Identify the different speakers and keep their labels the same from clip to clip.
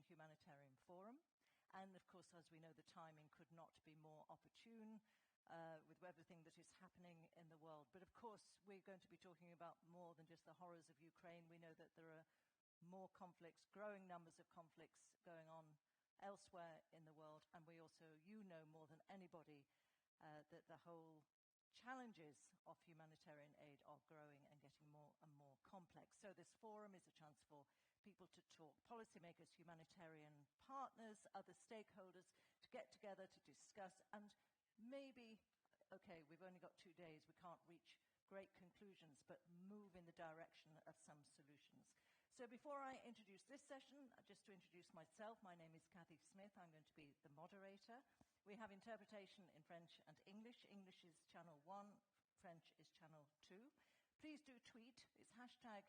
Speaker 1: European Humanitarian Forum. And of course, as we know, the timing could not be more opportune with everything that is happening in the world. But of course, we're going to be talking about more than just the horrors of Ukraine. We know that there are more conflicts, growing numbers of conflicts going on elsewhere in the world. And we also, you know more than anybody, that the whole challenges of humanitarian aid are growing and getting more and more complex. So this forum is a chance for people to talk, policymakers, humanitarian partners, other stakeholders, to get together to discuss and maybe, okay, we've only got 2 days, we can't reach great conclusions, but move in the direction of some solutions. So before I introduce this session, just to introduce myself, my name is Kathy Smith. I'm going to be the moderator. We have interpretation in French and English. English is channel 1, French is channel 2. Please do tweet. It's hashtag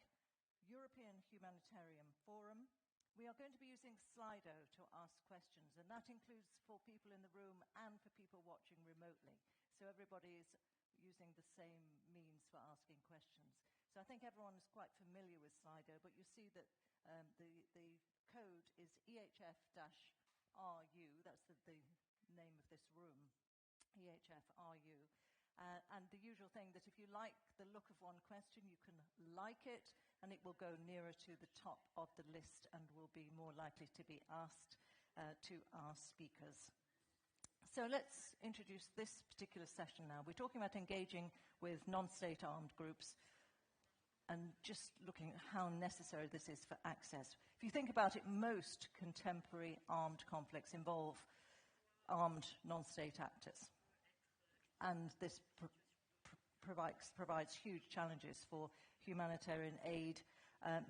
Speaker 1: European Humanitarian Forum. We are going to be using Slido to ask questions, and that includes for people in the room and for people watching remotely. So everybody is using the same means for asking questions. So I think everyone is quite familiar with Slido, but you see that the code is EHF-RU. That's the name of this room, EHF-RU. And the usual thing that if you like the look of one question, you can like it, and it will go nearer to the top of the list and will be more likely to be asked to our speakers. So let's introduce this particular session now. We're talking about engaging with non-state armed groups and just looking at how necessary this is for access. If you think about it, most contemporary armed conflicts involve armed non-state actors. And this provides huge challenges for humanitarian aid.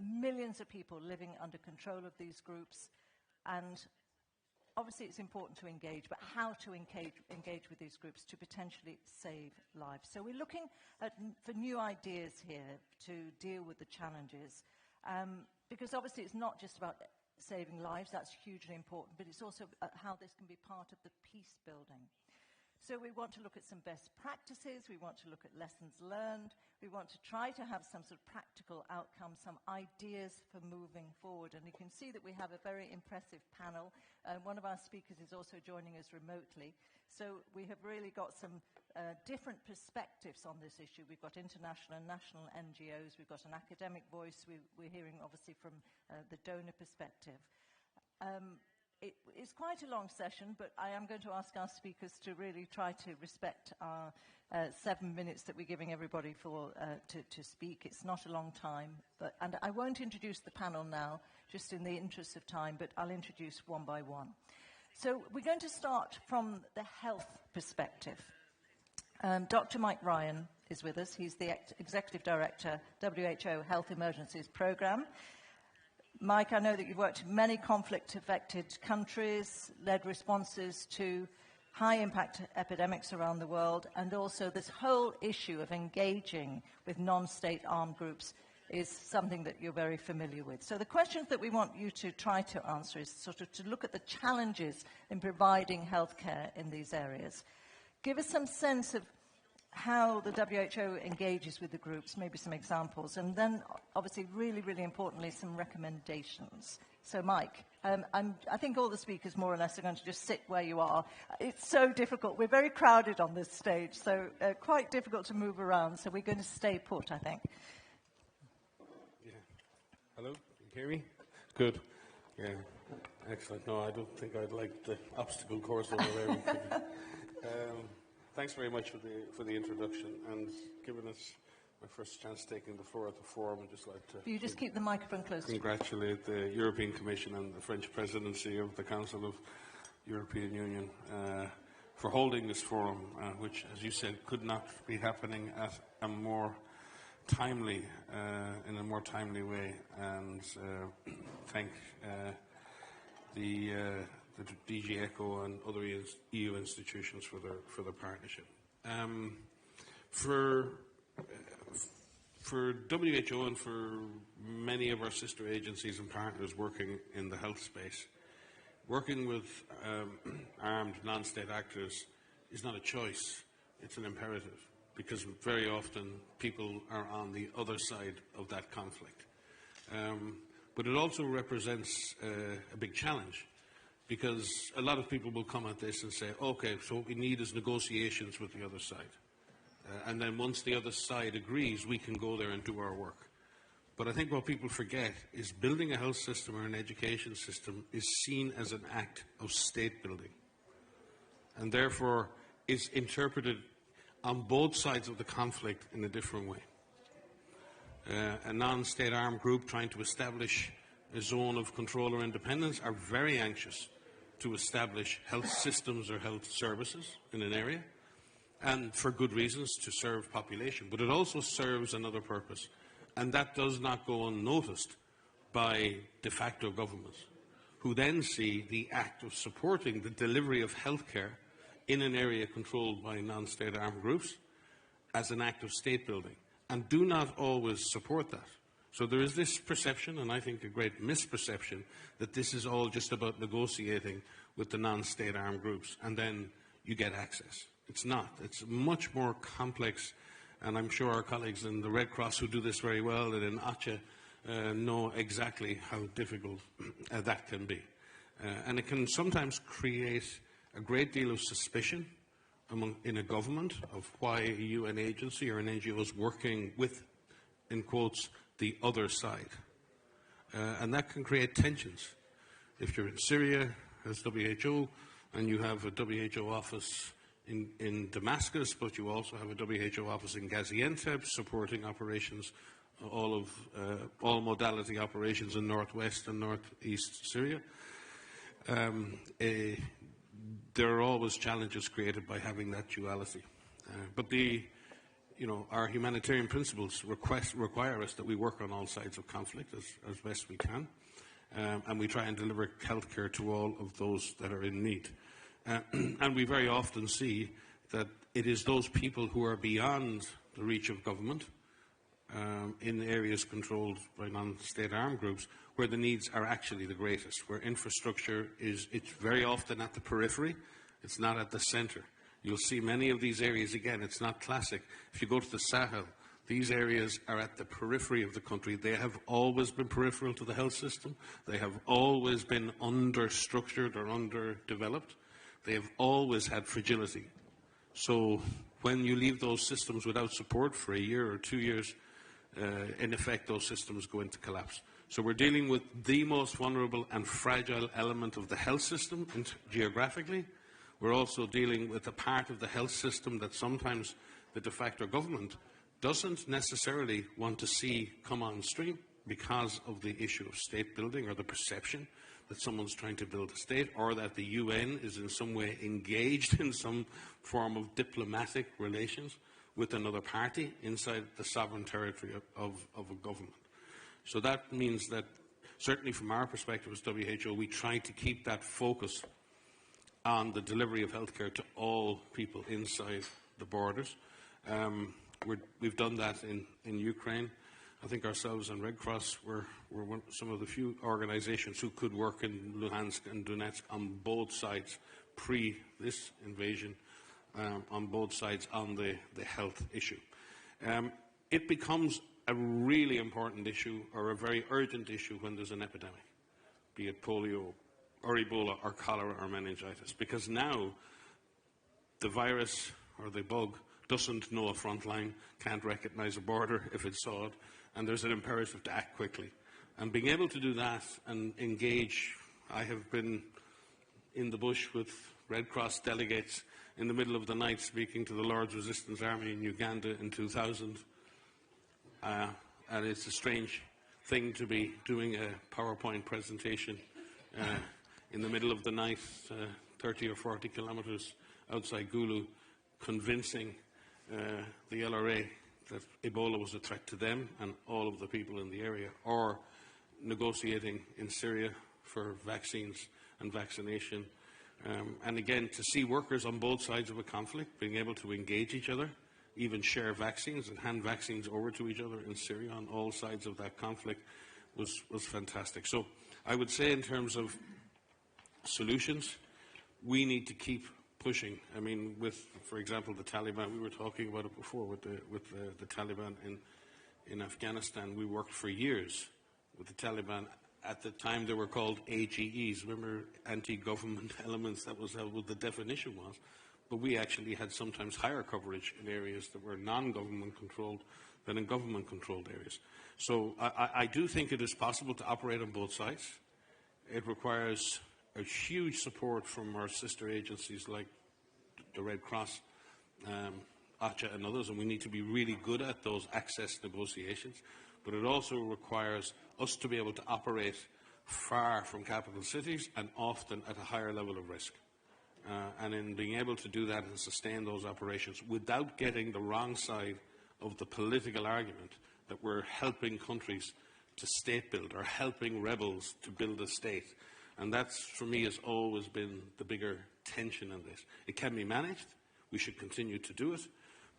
Speaker 1: Millions of people living under control of these groups. And obviously it's important to engage, but how to engage with these groups to potentially save lives. So we're looking for new ideas here to deal with the challenges. Because obviously it's not just about saving lives, that's hugely important, but it's also how this can be part of the peace building. So we want to look at some best practices, we want to look at lessons learned, we want to try to have some sort of practical outcomes, some ideas for moving forward. And you can see that we have a very impressive panel. One of our speakers is also joining us remotely. So we have really got some different perspectives on this issue. We've got international and national NGOs, we've got an academic voice, we're hearing obviously from the donor perspective. It's quite a long session, but I am going to ask our speakers to really try to respect our 7 minutes that we're giving everybody for to speak. It's not a long time, and I won't introduce the panel now, just in the interest of time, but I'll introduce one by one. So we're going to start from the health perspective. Dr. Mike Ryan is with us. He's the Executive Director, WHO Health Emergencies Programme. Mike, I know that you've worked in many conflict-affected countries, led responses to high-impact epidemics around the world, and also this whole issue of engaging with non-state armed groups is something that you're very familiar with. So the questions that we want you to try to answer is sort of to look at the challenges in providing healthcare in these areas. Give us some sense of how the WHO engages with the groups, maybe some examples, and then obviously really, really importantly, some recommendations. So Mike, I think all the speakers more or less are going to just sit where you are. It's so difficult. We're very crowded on this stage, so quite difficult to move around, so we're going to stay put, I think.
Speaker 2: Yeah. Hello, can you hear me? Good. Yeah, excellent. No, I don't think I'd like the obstacle course over there. Thanks very much for the introduction and giving us my first chance taking the floor at the forum. I'd just like to...
Speaker 1: You just keep the microphone close.
Speaker 2: Congratulate the European Commission and the French presidency of the Council of European Union for holding this forum, which, as you said, could not be happening at a more timely, in a more timely way. And thank the DG ECHO and other EU institutions for their partnership. For WHO and for many of our sister agencies and partners working in the health space, working with armed non-state actors is not a choice, it's an imperative, because very often people are on the other side of that conflict. But it also represents a big challenge, because a lot of people will come at this and say, okay, so what we need is negotiations with the other side. And then once the other side agrees, we can go there and do our work. But I think what people forget is building a health system or an education system is seen as an act of state building, and therefore is interpreted on both sides of the conflict in a different way. A non-state armed group trying to establish a zone of control or independence are very anxious to establish health systems or health services in an area, and for good reasons, to serve population. But it also serves another purpose, and that does not go unnoticed by de facto governments, who then see the act of supporting the delivery of healthcare in an area controlled by non-state armed groups as an act of state building, and do not always support that. So there is this perception, and I think a great misperception, that this is all just about negotiating with the non-state armed groups, and then you get access. It's not. It's much more complex, and I'm sure our colleagues in the Red Cross, who do this very well, and in Aceh, know exactly how difficult that can be. And it can sometimes create a great deal of suspicion in a government of why a UN agency or an NGO is working with, in quotes, the other side. And that can create tensions. If you're in Syria as WHO and you have a WHO office in Damascus, but you also have a WHO office in Gaziantep supporting operations, all modality operations in northwest and northeast Syria, there are always challenges created by having that duality. But our humanitarian principles require us that we work on all sides of conflict as best we can, and we try and deliver healthcare to all of those that are in need. And we very often see that it is those people who are beyond the reach of government, in areas controlled by non-state armed groups, where the needs are actually the greatest, where infrastructure it's very often at the periphery, it's not at the centre. You'll see many of these areas, again, it's not classic. If you go to the Sahel, these areas are at the periphery of the country. They have always been peripheral to the health system. They have always been under-structured or underdeveloped. They have always had fragility. So when you leave those systems without support for a year or 2 years, in effect, those systems go into collapse. So we're dealing with the most vulnerable and fragile element of the health system geographically. We're also dealing with a part of the health system that sometimes the de facto government doesn't necessarily want to see come on stream because of the issue of state building, or the perception that someone's trying to build a state, or that the UN is in some way engaged in some form of diplomatic relations with another party inside the sovereign territory of a government. So that means that, certainly from our perspective as WHO, we try to keep that focus on the delivery of healthcare to all people inside the borders. We've done that in Ukraine. I think ourselves and Red Cross were some of the few organizations who could work in Luhansk and Donetsk on both sides pre this invasion, on both sides on the health issue. It becomes a really important issue, or a very urgent issue, when there's an epidemic, be it polio or Ebola or cholera or meningitis, because now the virus or the bug doesn't know a front line, can't recognize a border if it saw it, and there's an imperative to act quickly. And being able to do that and engage, I have been in the bush with Red Cross delegates in the middle of the night speaking to the Lord's Resistance Army in Uganda in 2000, and it's a strange thing to be doing a PowerPoint presentation in the middle of the night, 30 or 40 kilometres outside Gulu, convincing the LRA that Ebola was a threat to them and all of the people in the area, or negotiating in Syria for vaccines and vaccination. And again, to see workers on both sides of a conflict being able to engage each other, even share vaccines and hand vaccines over to each other in Syria on all sides of that conflict was fantastic. So I would say, in terms of solutions, we need to keep pushing. I mean, with, for example, the Taliban, we were talking about it before with the Taliban in Afghanistan. We worked for years with the Taliban at the time they were called AGEs. Remember, anti-government elements, that was what the definition was. But we actually had sometimes higher coverage in areas that were non-government controlled than in government controlled areas. So I do think it is possible to operate on both sides. It requires a huge support from our sister agencies like the Red Cross, OCHA and others, and we need to be really good at those access negotiations. But it also requires us to be able to operate far from capital cities and often at a higher level of risk. And in being able to do that and sustain those operations without getting the wrong side of the political argument that we're helping countries to state build or helping rebels to build a state. And that's, for me, has always been the bigger tension in this. It can be managed. We should continue to do it.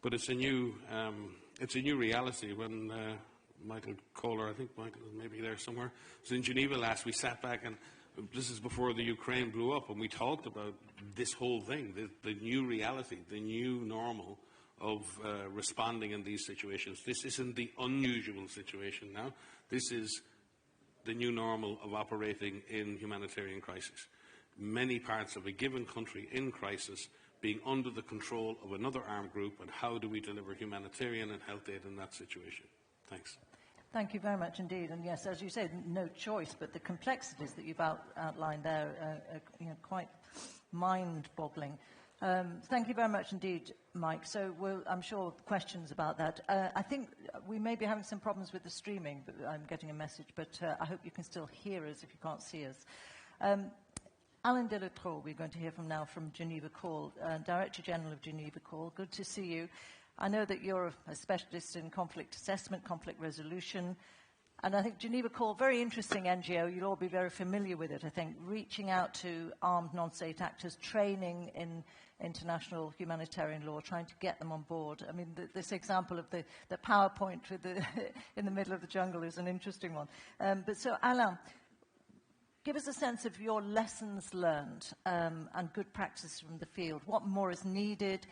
Speaker 2: But it's a new reality. When Michael Kohler, I think Michael is maybe there somewhere, was in Geneva last, we sat back, and this is before the Ukraine blew up, and we talked about this whole thing, the new reality, the new normal of responding in these situations. This isn't the unusual situation now. This is the new normal of operating in humanitarian crisis. Many parts of a given country in crisis being under the control of another armed group, and how do we deliver humanitarian and health aid in that situation? Thanks.
Speaker 1: Thank you very much indeed. And yes, as you said, no choice, but the complexities that you've outlined there are quite mind-boggling. Thank you very much indeed, Mike. So I'm sure questions about that. I think we may be having some problems with the streaming, but I'm getting a message, but I hope you can still hear us if you can't see us. Alain Delattre, we're going to hear from now from Geneva Call, Director General of Geneva Call. Good to see you. I know that you're a specialist in conflict assessment, conflict resolution, and I think Geneva Call, very interesting NGO, you'll all be very familiar with it, I think, reaching out to armed non-state actors, training in international humanitarian law, trying to get them on board. I mean, this example of the PowerPoint with in the middle of the jungle is an interesting one. But so, Alain, give us a sense of your lessons learned and good practice from the field. What more is needed?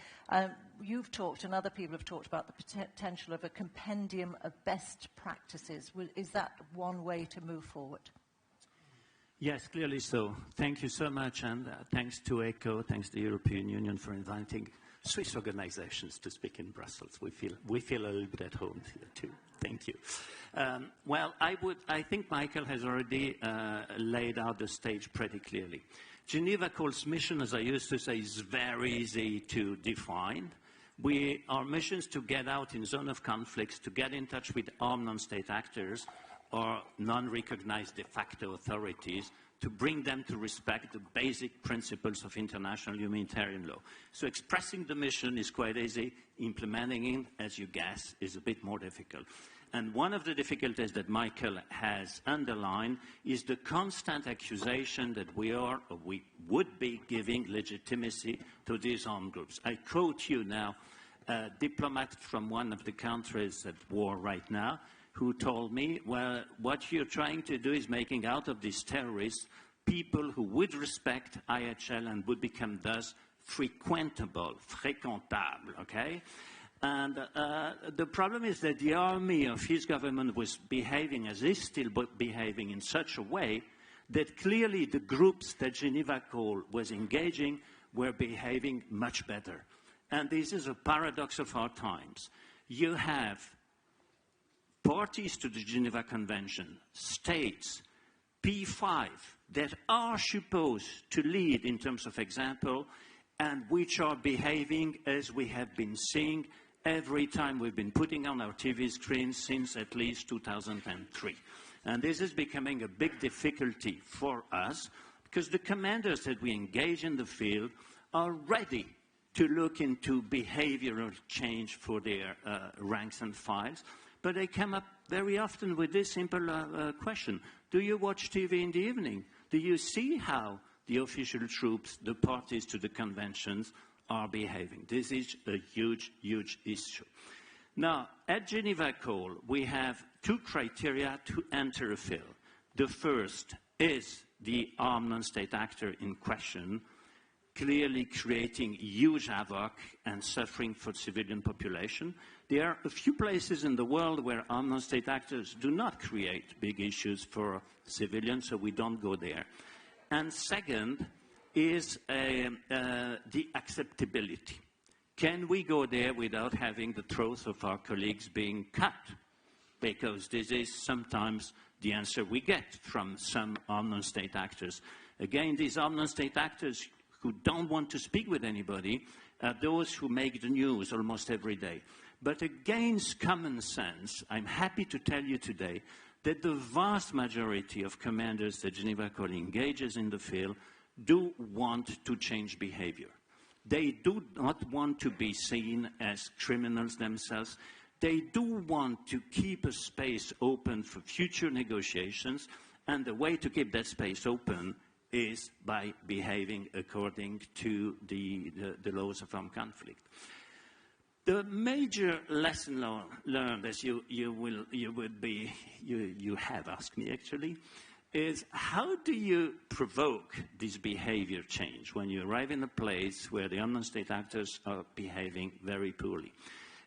Speaker 1: You've talked, and other people have talked about the potential of a compendium of best practices. Is that one way to move forward?
Speaker 3: Yes, clearly so. Thank you so much, and thanks to ECHO, thanks to the European Union for inviting Swiss organizations to speak in Brussels. We feel a little bit at home here too. Thank you. Well, I think Michael has already laid out the stage pretty clearly. Geneva Call's mission, as I used to say, is very easy to define. Our mission is to get out in zone of conflicts, to get in touch with armed non-state actors or non-recognized de facto authorities, to bring them to respect the basic principles of international humanitarian law. So expressing the mission is quite easy. Implementing it, as you guess, is a bit more difficult. And one of the difficulties that Michael has underlined is the constant accusation that we would be giving legitimacy to these armed groups. I quote you now, a diplomat from one of the countries at war right now, who told me, well, what you're trying to do is making out of these terrorists people who would respect IHL and would become thus fréquentable, okay? And the problem is that the army of his government was behaving, as is still behaving, in such a way that clearly the groups that Geneva Call was engaging were behaving much better. And this is a paradox of our times. You have parties to the Geneva Convention, states, P5, that are supposed to lead in terms of example, and which are behaving as we have been seeing every time we've been putting on our TV screens since at least 2003. And this is becoming a big difficulty for us, because the commanders that we engage in the field are ready to look into behavioral change for their ranks and files. But they come up very often with this simple question. Do you watch TV in the evening? Do you see how the official troops, the parties to the conventions, are behaving? This is a huge, huge issue. Now, at Geneva Call, we have two criteria to enter a field. The first is the armed non-state actor in question clearly creating huge havoc and suffering for civilian population. There are a few places in the world where armed non-state actors do not create big issues for civilians, so we don't go there. And second is the acceptability. Can we go there without having the throats of our colleagues being cut? Because this is sometimes the answer we get from some armed non-state actors. Again, these armed non-state actors who don't want to speak with anybody are those who make the news almost every day. But against common sense, I'm happy to tell you today that the vast majority of commanders that Geneva Accord engages in the field do want to change behavior. They do not want to be seen as criminals themselves. They do want to keep a space open for future negotiations, and the way to keep that space open is by behaving according to the laws of armed conflict. The major lesson learned, as you have asked me actually, is how do you provoke this behavior change when you arrive in a place where the armed non-state actors are behaving very poorly?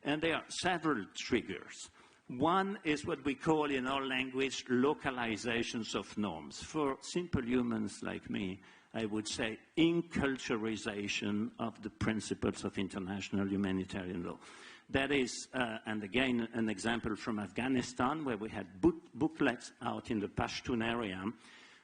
Speaker 3: And there are several triggers. One is what we call in our language localizations of norms. For simple humans like me, I would say inculturization of the principles of international humanitarian law. That is, and again, an example from Afghanistan, where we had booklets out in the Pashtun area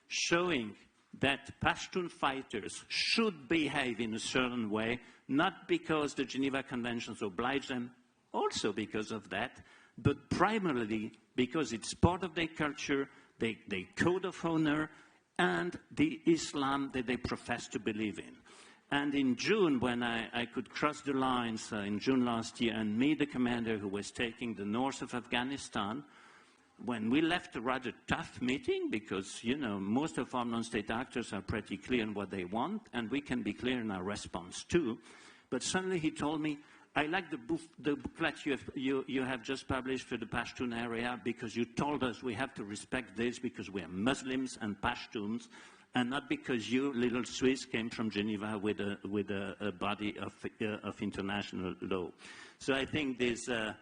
Speaker 3: showing that Pashtun fighters should behave in a certain way, not because the Geneva Conventions oblige them, also because of that, but primarily because it's part of their culture, their code of honor, and the Islam that they profess to believe in. And in June, when I could cross the lines in June last year and meet the commander who was taking the north of Afghanistan, when we left a rather tough meeting, because, you know, most of our non-state actors are pretty clear on what they want, and we can be clear in our response too, but suddenly he told me, I like the booklet you have just published for the Pashtun area because you told us we have to respect this because we are Muslims and Pashtuns, and not because you, little Swiss, came from Geneva with a body of international law. So I think there's the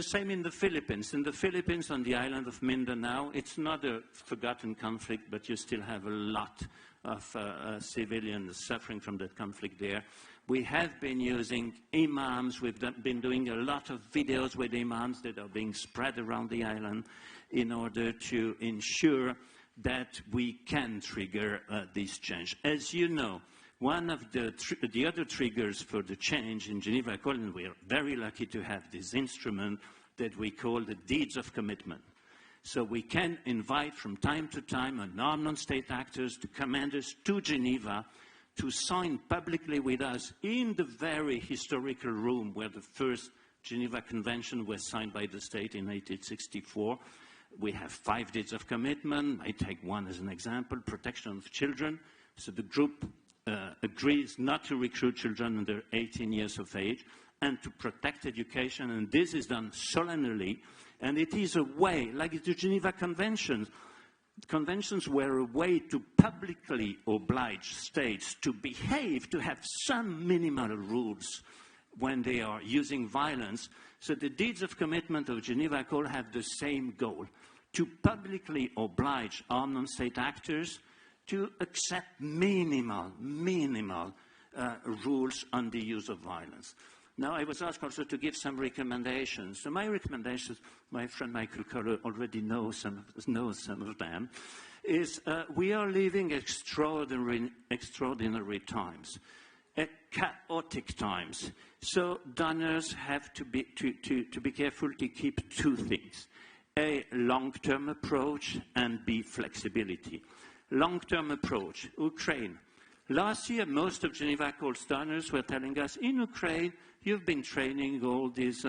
Speaker 3: same in the Philippines. In the Philippines, on the island of Mindanao, it's not a forgotten conflict, but you still have a lot of civilians suffering from that conflict there. We have been using imams. We've been doing a lot of videos with imams that are being spread around the island in order to ensure that we can trigger this change. As you know, one of the other triggers for the change in Geneva Accord, and we are very lucky to have this instrument that we call the deeds of commitment. So we can invite from time to time armed non-state actors, to commanders to Geneva, to sign publicly with us in the very historical room where the first Geneva Convention was signed by the state in 1864. We have 5 deeds of commitment. I take one as an example, protection of children. So the group agrees not to recruit children under 18 years of age and to protect education, and this is done solemnly, and it is a way, like the Geneva Conventions. Conventions were a way to publicly oblige states to behave, to have some minimal rules when they are using violence. So the deeds of commitment of Geneva Accord have the same goal, to publicly oblige armed non-state actors to accept minimal rules on the use of violence. Now, I was asked also to give some recommendations. So my recommendations, my friend Michael Koller already knows some of them, is we are living extraordinary times, chaotic times. So donors have to be careful to keep 2 things: A, long-term approach, and B, flexibility. Long-term approach, Ukraine. Last year, most of Geneva Accord's donors were telling us, in Ukraine, you've been training all these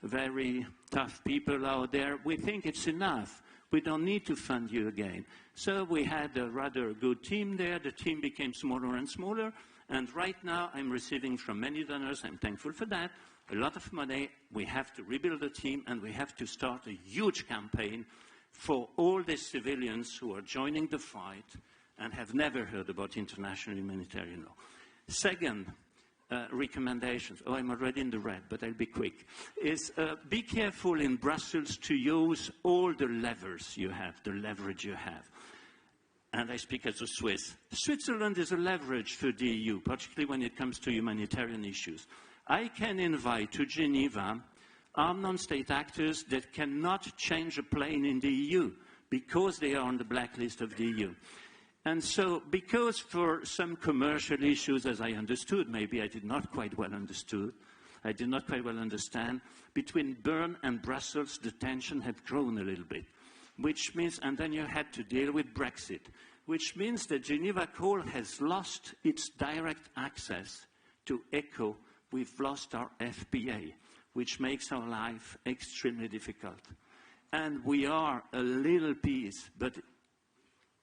Speaker 3: very tough people out there. We think it's enough. We don't need to fund you again. So we had a rather good team there. The team became smaller and smaller. And right now, I'm receiving from many donors, I'm thankful for that, a lot of money. We have to rebuild the team, and we have to start a huge campaign for all the civilians who are joining the fight and have never heard about international humanitarian law. Second, recommendations. Oh, I'm already in the red, but I'll be quick. Is be careful in Brussels to use all the levers you have, the leverage you have. And I speak as a Swiss. Switzerland is a leverage for the EU, particularly when it comes to humanitarian issues. I can invite to Geneva armed non-state actors that cannot change a plane in the EU because they are on the blacklist of the EU. And so, because for some commercial issues, as I understood, maybe I did not quite well understand, between Bern and Brussels, the tension had grown a little bit, which means, and then you had to deal with Brexit, which means that Geneva Call has lost its direct access to ECHO. We've lost our FPA, which makes our life extremely difficult. And we are a little piece, but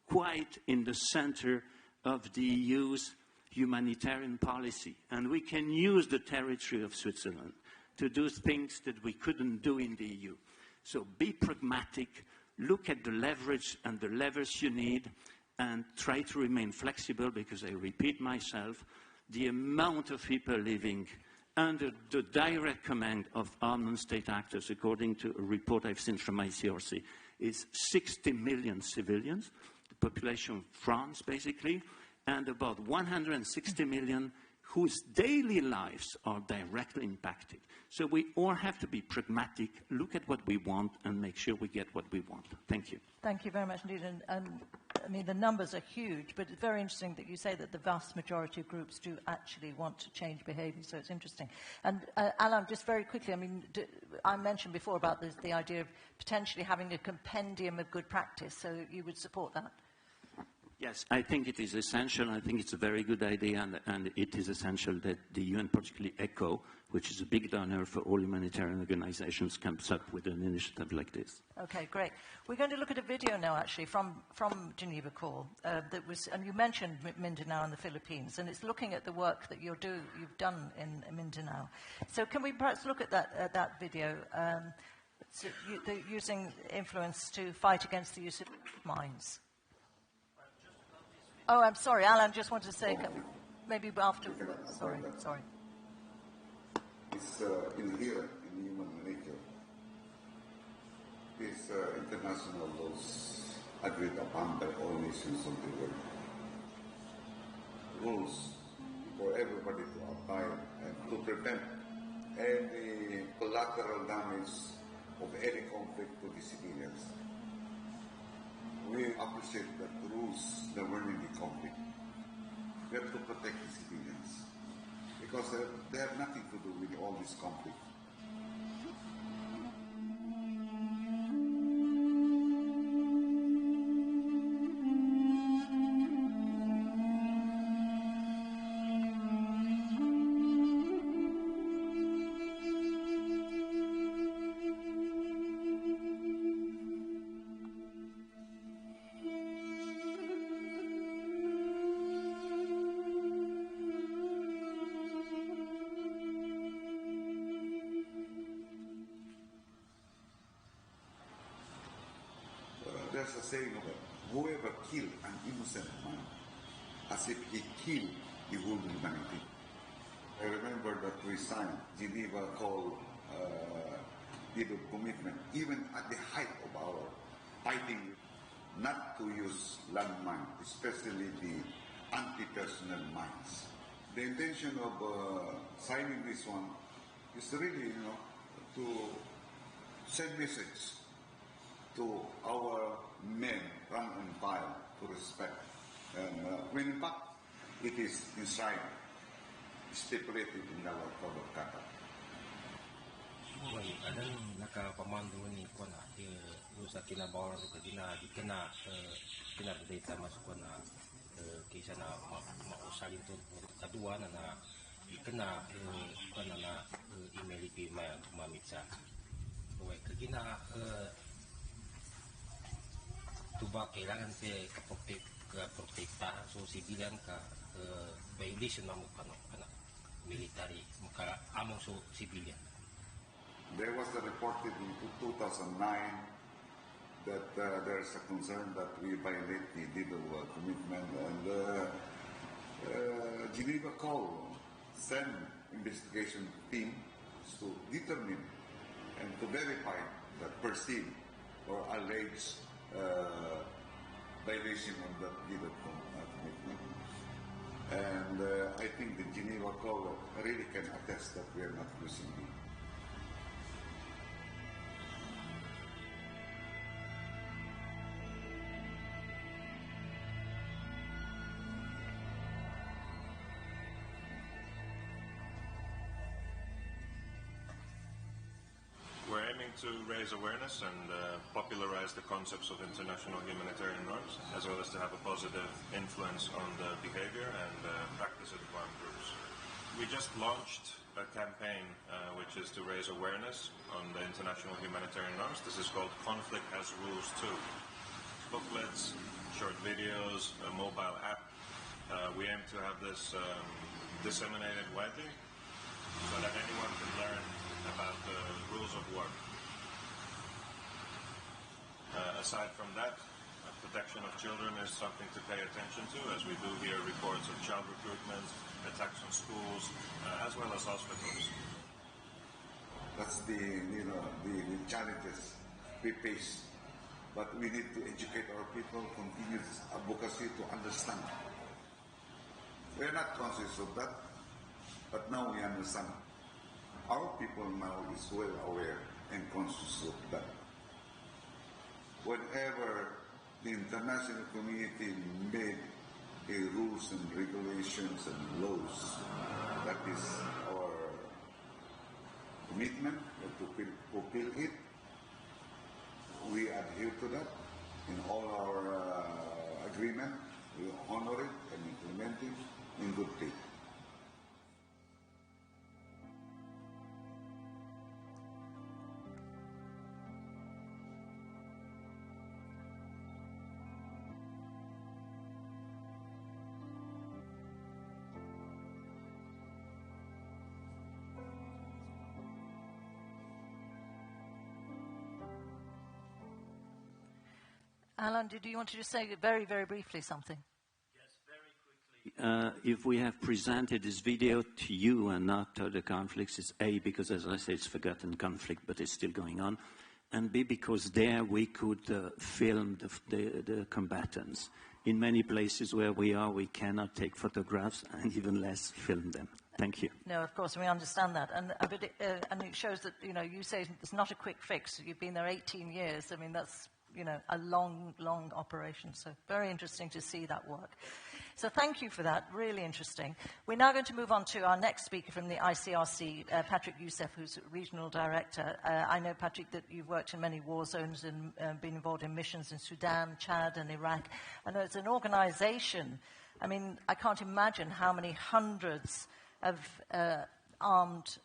Speaker 3: quite in the center of the EU's humanitarian policy. And we can use the territory of Switzerland to do things that we couldn't do in the EU. So be pragmatic, look at the leverage and the levers you need, and try to remain flexible, because I repeat myself, the amount of people living under the direct command of armed non-state actors, according to a report I've seen from ICRC, is 60 million civilians, the population of France, basically, and about 160 million whose daily lives are directly impacted. So we all have to be pragmatic, look at what we want, and make sure we get what we want. Thank you.
Speaker 1: Thank you very much indeed. And I mean, the numbers are huge, but it's very interesting that you say that the vast majority of groups do actually want to change behaviour, so it's interesting. And Alain, just very quickly, I mean, I mentioned before about the idea of potentially having a compendium of good practice, so you would support that?
Speaker 3: Yes, I think it is essential. I think it's a very good idea, and it is essential that the UN, particularly ECHO, which is a big donor for all humanitarian organizations, comes up with an initiative like this.
Speaker 1: Okay, great. We're going to look at a video now, actually, from Geneva Call, that was, and you mentioned Mindanao and the Philippines, and it's looking at the work that you've done in Mindanao. So can we perhaps look at that video, using influence to fight against the use of mines? Oh, I'm sorry, Alan, just wanted to say, maybe after, sorry.
Speaker 4: It's inherent in human nature. These international laws agreed upon by all nations of the world. Rules for everybody to abide and to prevent any collateral damage of any conflict to the civilians. We appreciate that the rules that were in the conflict. We have to protect the civilians because they have nothing to do with all this conflict. There's a saying of it, whoever killed an innocent man as if he killed the whole humanity. I remember that we signed Geneva Call deed of commitment, even at the height of our fighting not to use landmine, especially the anti-personnel mines. The intention of signing this one is really, to send message to our men, rank and file, to respect. And when in fact it is enshrined, stipulated in our code of conduct.
Speaker 5: Anong nakapamandu ni ko na sa kinabawaran ko kina data mas ko na kaysa na mausalin to kadua na ikena ko na imelipi mamitsa. Uy kagina tuba kailangan te protektahan so civilian ka violation mo kana military maka among so civilian.
Speaker 4: There was a reported in 2009 that there's a concern that we violate the legal commitment, and Geneva call send investigation team to determine and to verify the perceived or alleged violation of the legal commitment. And I think the Geneva call really can attest that we are not losing it.
Speaker 6: We're aiming to raise awareness and popularize the concepts of international humanitarian norms, as well as to have a positive influence on the behavior and practices of armed groups. We just launched a campaign which is to raise awareness on the international humanitarian norms. This is called Conflict Has Rules Too. Booklets, short videos, a mobile app. We aim to have this disseminated widely so that anyone can learn about the rules of war. Aside from that, protection of children is something to pay attention to, as we do hear reports of child recruitment, attacks on schools, as well as hospitals.
Speaker 4: That's the challenges we face. But we need to educate our people, continue this advocacy to understand. We're not conscious of that, but now we understand. Our people now is well aware and conscious of that. Whenever the international community made rules and regulations and laws, that is our commitment to fulfill it. We adhere to that in all our agreement. We honor it and implement it in good faith.
Speaker 1: Alan, did you want to just say very, very briefly something?
Speaker 3: Yes, very quickly. If we have presented this video to you and not to the conflicts, it's A, because as I say, it's forgotten conflict, but it's still going on, and B, because there we could film the combatants. In many places where we are, we cannot take photographs and even less film them. Thank you.
Speaker 1: No, of course, we understand that. And it shows that, you say it's not a quick fix. You've been there 18 years. I mean, that's a long, long operation. So very interesting to see that work. So thank you for that. Really interesting. We're now going to move on to our next speaker from the ICRC, Patrick Youssef, who's Regional Director. I know, Patrick, that you've worked in many war zones and been involved in missions in Sudan, Chad, and Iraq. I know it's an organization. I mean, I can't imagine how many hundreds of armed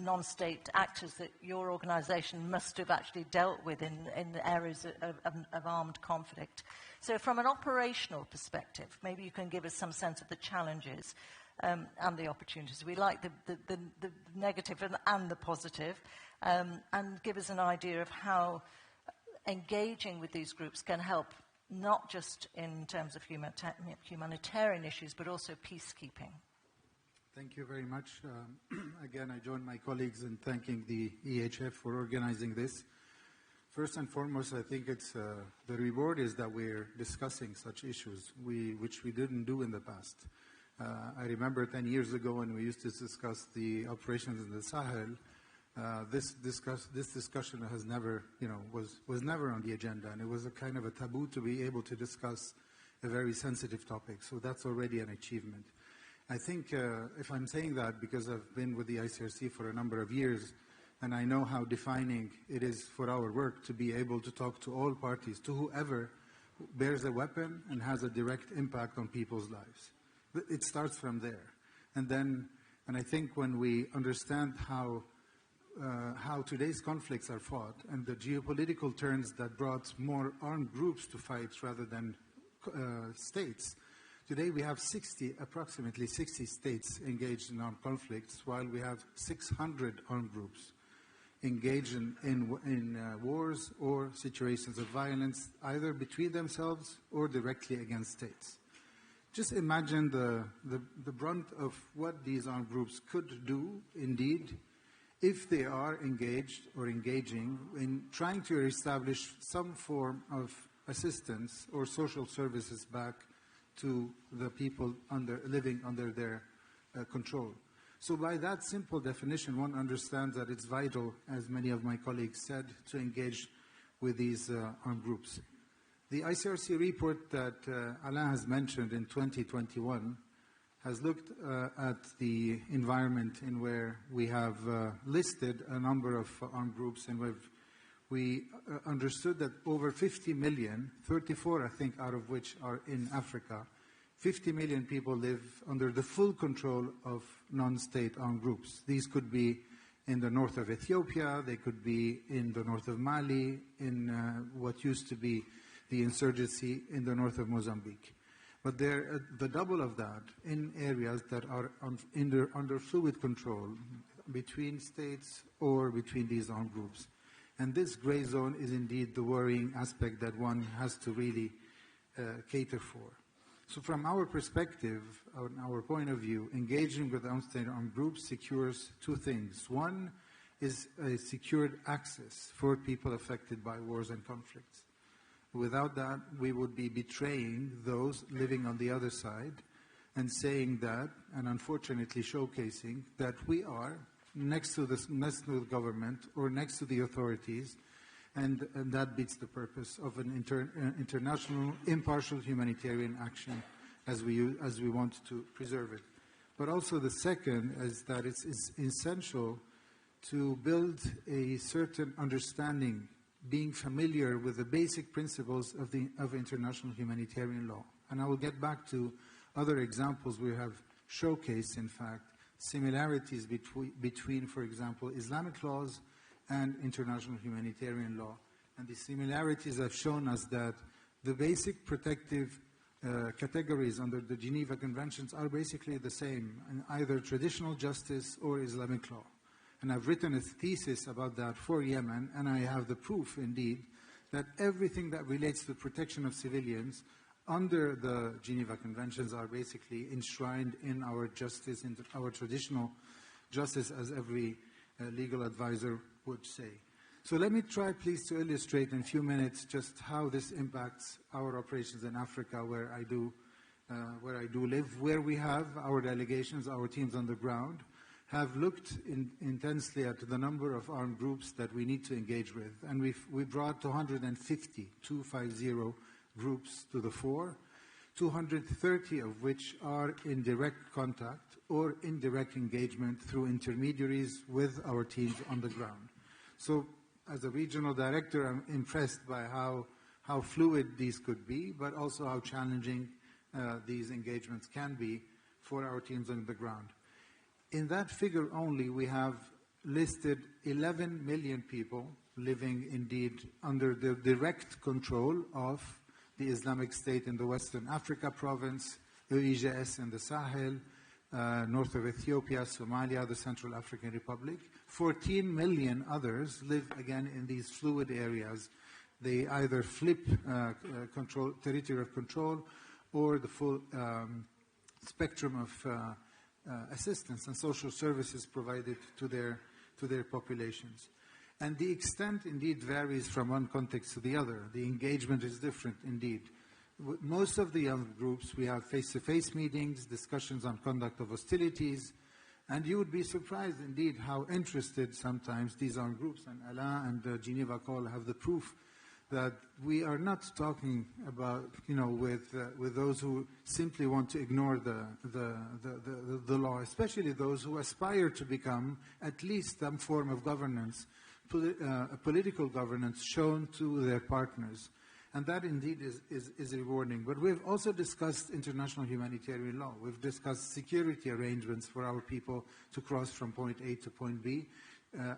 Speaker 1: non-state actors that your organization must have actually dealt with in areas of armed conflict. So from an operational perspective, maybe you can give us some sense of the challenges and the opportunities. We like the negative and the positive, and give us an idea of how engaging with these groups can help, not just in terms of humanitarian issues, but also peacekeeping.
Speaker 7: Thank you very much. Again, I join my colleagues in thanking the EHF for organizing this. First and foremost, I think it's the reward is that we're discussing such issues, which we didn't do in the past. I remember 10 years ago when we used to discuss the operations in the Sahel. This discussion has never, was never on the agenda, and it was a kind of a taboo to be able to discuss a very sensitive topic. So that's already an achievement. I think if I'm saying that because I've been with the ICRC for a number of years, and I know how defining it is for our work to be able to talk to all parties, to whoever bears a weapon and has a direct impact on people's lives. It starts from there. And I think when we understand how today's conflicts are fought and the geopolitical turns that brought more armed groups to fight rather than states. Today we have approximately 60 states engaged in armed conflicts, while we have 600 armed groups. engage in wars or situations of violence, either between themselves or directly against states. Just imagine the brunt of what these armed groups could do, indeed, if they are engaged or engaging in trying to establish some form of assistance or social services back to the people living under their control. So by that simple definition, one understands that it's vital, as many of my colleagues said, to engage with these armed groups. The ICRC report that Alain has mentioned in 2021 has looked at the environment in where we have listed a number of armed groups, and we understood that over 50 million, 34 I think out of which are in Africa, 50 million people live under the full control of non-state armed groups. These could be in the north of Ethiopia, they could be in the north of Mali, in what used to be the insurgency in the north of Mozambique. But they're the double of that in areas that are under fluid control between states or between these armed groups. And this gray zone is indeed the worrying aspect that one has to really cater for. So from our perspective, our point of view, engaging with unstate armed groups secures two things. One is a secured access for people affected by wars and conflicts. Without that, we would be betraying those living on the other side and saying that, and unfortunately showcasing, that we are next to the government or next to the authorities, and that beats the purpose of an international, impartial humanitarian action as we want to preserve it. But also the second is that it's essential to build a certain understanding, being familiar with the basic principles of international humanitarian law. And I will get back to other examples we have showcased, in fact, similarities between, for example, Islamic laws and international humanitarian law. And the similarities have shown us that the basic protective categories under the Geneva Conventions are basically the same in either traditional justice or Islamic law. And I've written a thesis about that for Yemen, and I have the proof, indeed, that everything that relates to the protection of civilians under the Geneva Conventions are basically enshrined in our justice, in our traditional justice, as every legal advisor would say. So let me try, please, to illustrate in a few minutes just how this impacts our operations in Africa, where I do live, where we have our delegations, our teams on the ground, have looked intensely at the number of armed groups that we need to engage with. And we brought 250 groups to the fore, 230 of which are in direct contact or indirect engagement through intermediaries with our teams on the ground. So as a regional director, I'm impressed by how fluid these could be, but also how challenging these engagements can be for our teams on the ground. In that figure only, we have listed 11 million people living indeed under the direct control of the Islamic State in the Western Africa province, EIGS in the Sahel, north of Ethiopia, Somalia, the Central African Republic. 14 million others live again in these fluid areas. They either flip territory of control or the full spectrum of assistance and social services provided to their populations. And the extent indeed varies from one context to the other. The engagement is different indeed. With most of the young groups, we have face-to-face meetings, discussions on conduct of hostilities, and you would be surprised indeed how interested sometimes these armed groups, and Alain and the Geneva Call have the proof that we are not talking about, with those who simply want to ignore the law, especially those who aspire to become at least some form of governance, political governance shown to their partners. And that indeed is rewarding. But we've also discussed international humanitarian law. We've discussed security arrangements for our people to cross from point A to point B,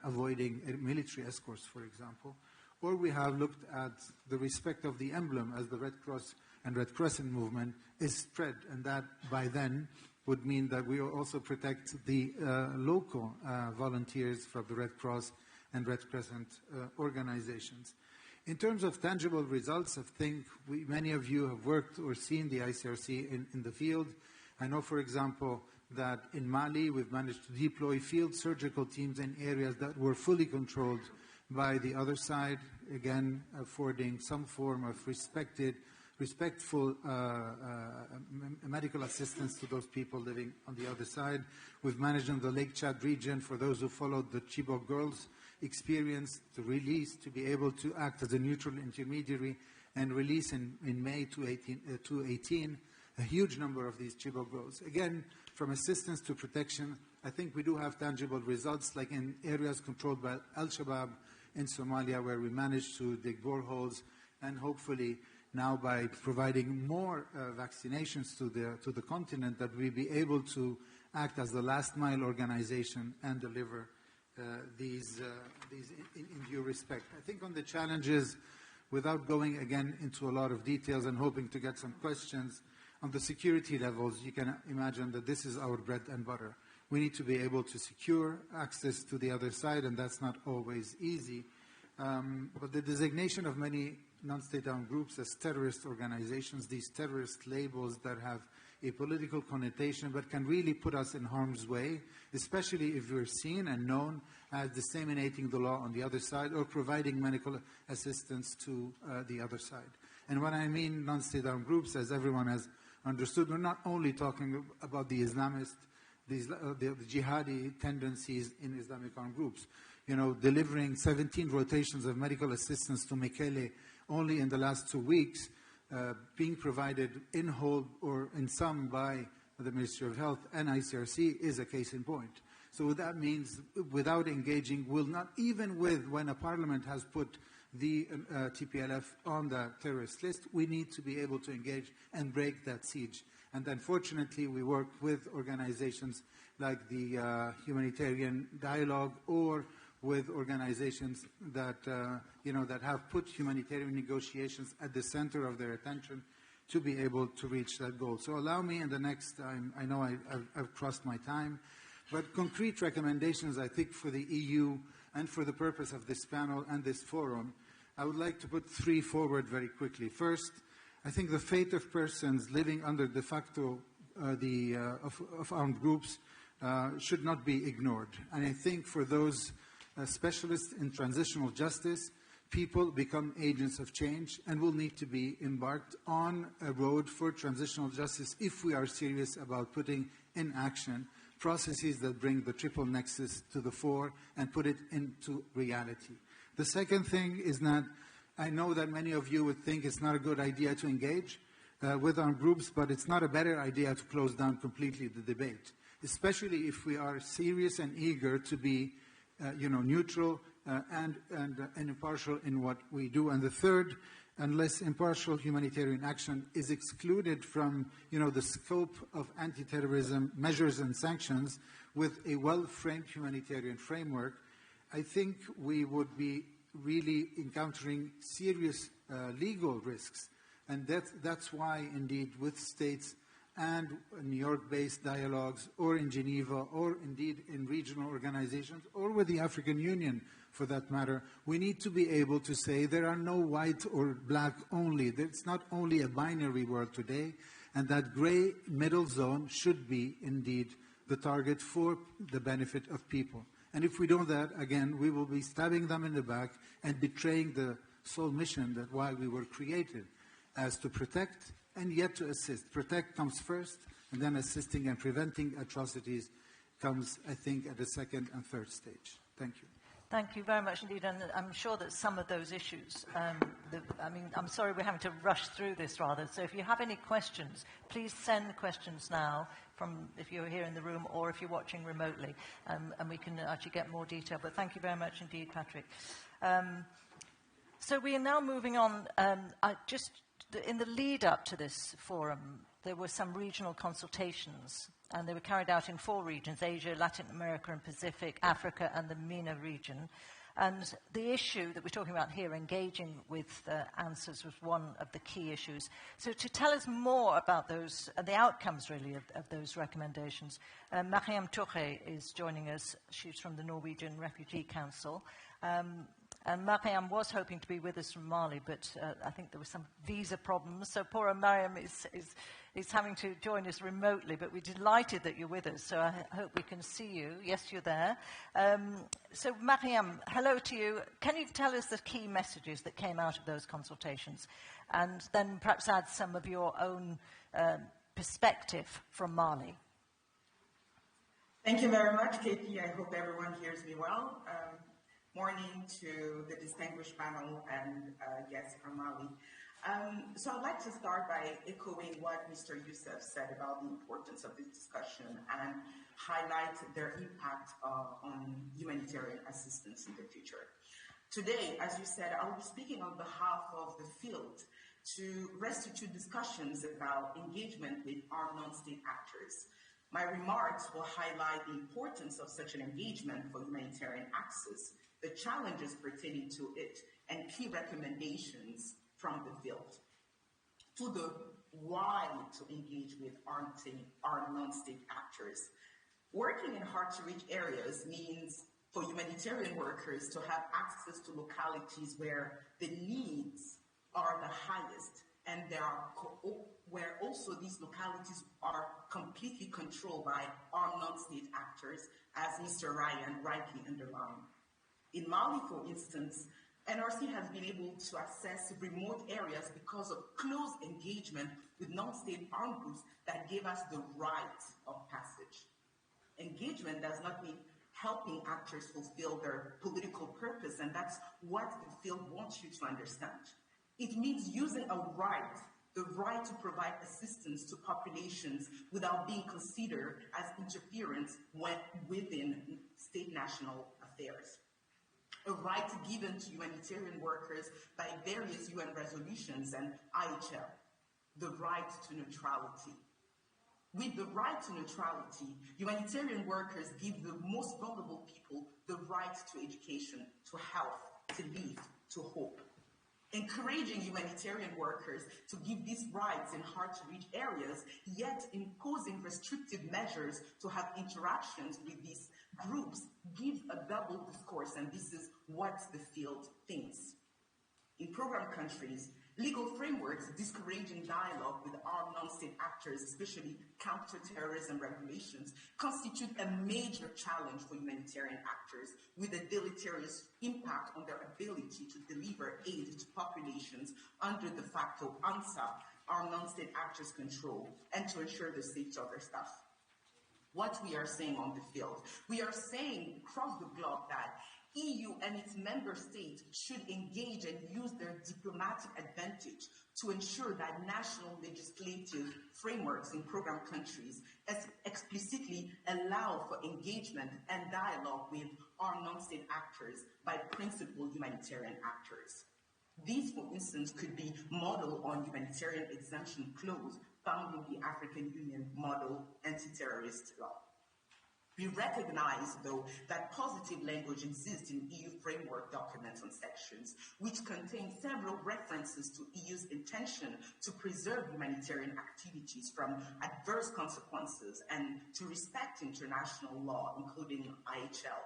Speaker 7: avoiding military escorts, for example. Or we have looked at the respect of the emblem as the Red Cross and Red Crescent movement is spread, and that by then would mean that we will also protect the local volunteers from the Red Cross and Red Crescent organizations. In terms of tangible results, I think many of you have worked or seen the ICRC in the field. I know, for example, that in Mali we've managed to deploy field surgical teams in areas that were fully controlled by the other side, again affording some form of respectful medical assistance to those people living on the other side. We've managed in the Lake Chad region, for those who followed the Chibok girls experience, to release, to be able to act as a neutral intermediary and release in May 2018 a huge number of these Chibok girls. Again, from assistance to protection, I think we do have tangible results, like in areas controlled by Al-Shabaab in Somalia, where we managed to dig boreholes, and hopefully now by providing more vaccinations to the continent, that we'll be able to act as the last mile organization and deliver these in due respect. I think on the challenges, without going again into a lot of details and hoping to get some questions, on the security levels, you can imagine that this is our bread and butter. We need to be able to secure access to the other side, and that's not always easy. But the designation of many non-state-owned groups as terrorist organizations, these terrorist labels that have a political connotation but can really put us in harm's way, especially if we're seen and known as disseminating the law on the other side or providing medical assistance to the other side. And when I mean non-state-owned groups, as everyone has understood, we're not only talking about the Islamist, the jihadi tendencies in Islamic armed groups. You know, delivering 17 rotations of medical assistance to Mekele only in the last 2 weeks, being provided in whole or in some by the Ministry of Health and ICRC is a case in point. So what that means, without engaging, will not, even with when a parliament has put the TPLF on the terrorist list, we need to be able to engage and break that siege. And unfortunately, we work with organizations like the Humanitarian Dialogue, or with organizations that, that have put humanitarian negotiations at the center of their attention to be able to reach that goal. So allow me in the next time, I know I've crossed my time, but concrete recommendations, I think, for the EU and for the purpose of this panel and this forum, I would like to put 3 forward very quickly. First, I think the fate of persons living under de facto of armed groups should not be ignored. And I think for those specialists in transitional justice, people become agents of change and will need to be embarked on a road for transitional justice if we are serious about putting in action processes that bring the triple nexus to the fore and put it into reality. The second thing is that I know that many of you would think it's not a good idea to engage with armed groups, but it's not a better idea to close down completely the debate, especially if we are serious and eager to be neutral and impartial in what we do. And the third, unless impartial humanitarian action is excluded from the scope of anti-terrorism measures and sanctions with a well-framed humanitarian framework, I think we would be really encountering serious legal risks. And that's why, indeed, with states and New York-based dialogues, or in Geneva, or indeed in regional organizations, or with the African Union, for that matter, we need to be able to say there are no white or black only. It's not only a binary world today, and that gray middle zone should be, indeed, the target for the benefit of people. And if we do that, again, we will be stabbing them in the back and betraying the sole mission that why we were created, as to protect and yet to assist. Protect comes first, and then assisting and preventing atrocities comes, I think, at the second and third stage. Thank you.
Speaker 1: Thank you very much indeed, and I'm sure that some of those issues, I'm sorry we're having to rush through this rather, so if you have any questions, please send questions now from if you're here in the room or if you're watching remotely, and we can actually get more detail, but thank you very much indeed, Patrick. So we are now moving on. In the lead up to this forum, there were some regional consultations, and they were carried out in 4 regions: Asia, Latin America and Pacific, Africa and the MENA region. And the issue that we're talking about here, engaging with answers, was one of the key issues. So to tell us more about those, the outcomes really of those recommendations, Mariam Touré is joining us. She's from the Norwegian Refugee Council. And Mariam was hoping to be with us from Mali, but I think there were some visa problems. So poor Mariam is having to join us remotely, but we're delighted that you're with us. So I hope we can see you. Yes, you're there. So Mariam, hello to you. Can you tell us the key messages that came out of those consultations? And then perhaps add some of your own perspective from Mali.
Speaker 8: Thank you very much, Katie. I hope everyone hears me well. Morning to the distinguished panel and guests from Mali. So I'd like to start by echoing what Mr. Youssef said about the importance of this discussion and highlight their impact on humanitarian assistance in the future. Today, as you said, I will be speaking on behalf of the field to restitute discussions about engagement with armed non-state actors. My remarks will highlight the importance of such an engagement for humanitarian access, the challenges pertaining to it, and key recommendations from the field. To the why to engage with armed non-state actors. Working in hard-to-reach areas means for humanitarian workers to have access to localities where the needs are the highest and where also these localities are completely controlled by armed non-state actors, as Mr. Ryan rightly underlined. In Mali, for instance, NRC has been able to access remote areas because of close engagement with non-state armed groups that gave us the right of passage. Engagement does not mean helping actors fulfill their political purpose, and that's what the field wants you to understand. It means using a right, the right to provide assistance to populations without being considered as interference within state national affairs. A right given to humanitarian workers by various UN resolutions and IHL, the right to neutrality. With the right to neutrality, humanitarian workers give the most vulnerable people the right to education, to health, to live, to hope. Encouraging humanitarian workers to give these rights in hard-to-reach areas, yet imposing restrictive measures to have interactions with these groups gives a double discourse, and this is what the field thinks. In program countries, legal frameworks discouraging dialogue with armed non-state actors, especially counterterrorism regulations, constitute a major challenge for humanitarian actors with a deleterious impact on their ability to deliver aid to populations under de facto ANSA, armed non-state actors' control, and to ensure the safety of their staff. What we are saying on the field, we are saying across the globe that EU and its member states should engage and use their diplomatic advantage to ensure that national legislative frameworks in program countries explicitly allow for engagement and dialogue with armed non-state actors by principal humanitarian actors. These, for instance, could be modeled on humanitarian exemption clause found in the African Union model anti-terrorist law. We recognize, though, that positive language exists in EU framework documents and sections, which contain several references to EU's intention to preserve humanitarian activities from adverse consequences and to respect international law, including IHL.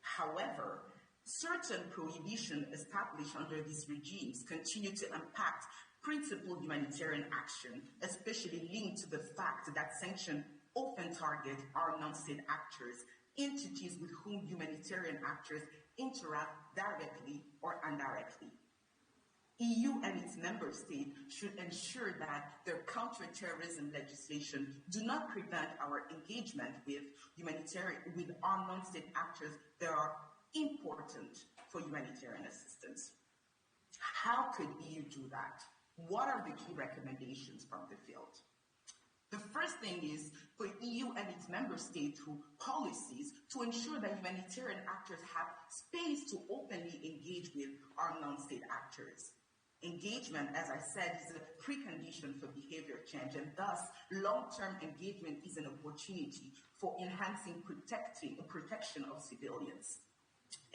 Speaker 8: However, certain prohibitions established under these regimes continue to impact principal humanitarian action, especially linked to the fact that sanctions often target armed non-state actors, entities with whom humanitarian actors interact directly or indirectly. EU and its member states should ensure that their counterterrorism legislation do not prevent our engagement with armed non-state actors that are important for humanitarian assistance. How could EU do that? What are the key recommendations from the field? The first thing is for EU and its member states through policies to ensure that humanitarian actors have space to openly engage with armed non-state actors. Engagement, as I said, is a precondition for behavior change, and thus long-term engagement is an opportunity for enhancing protection of civilians.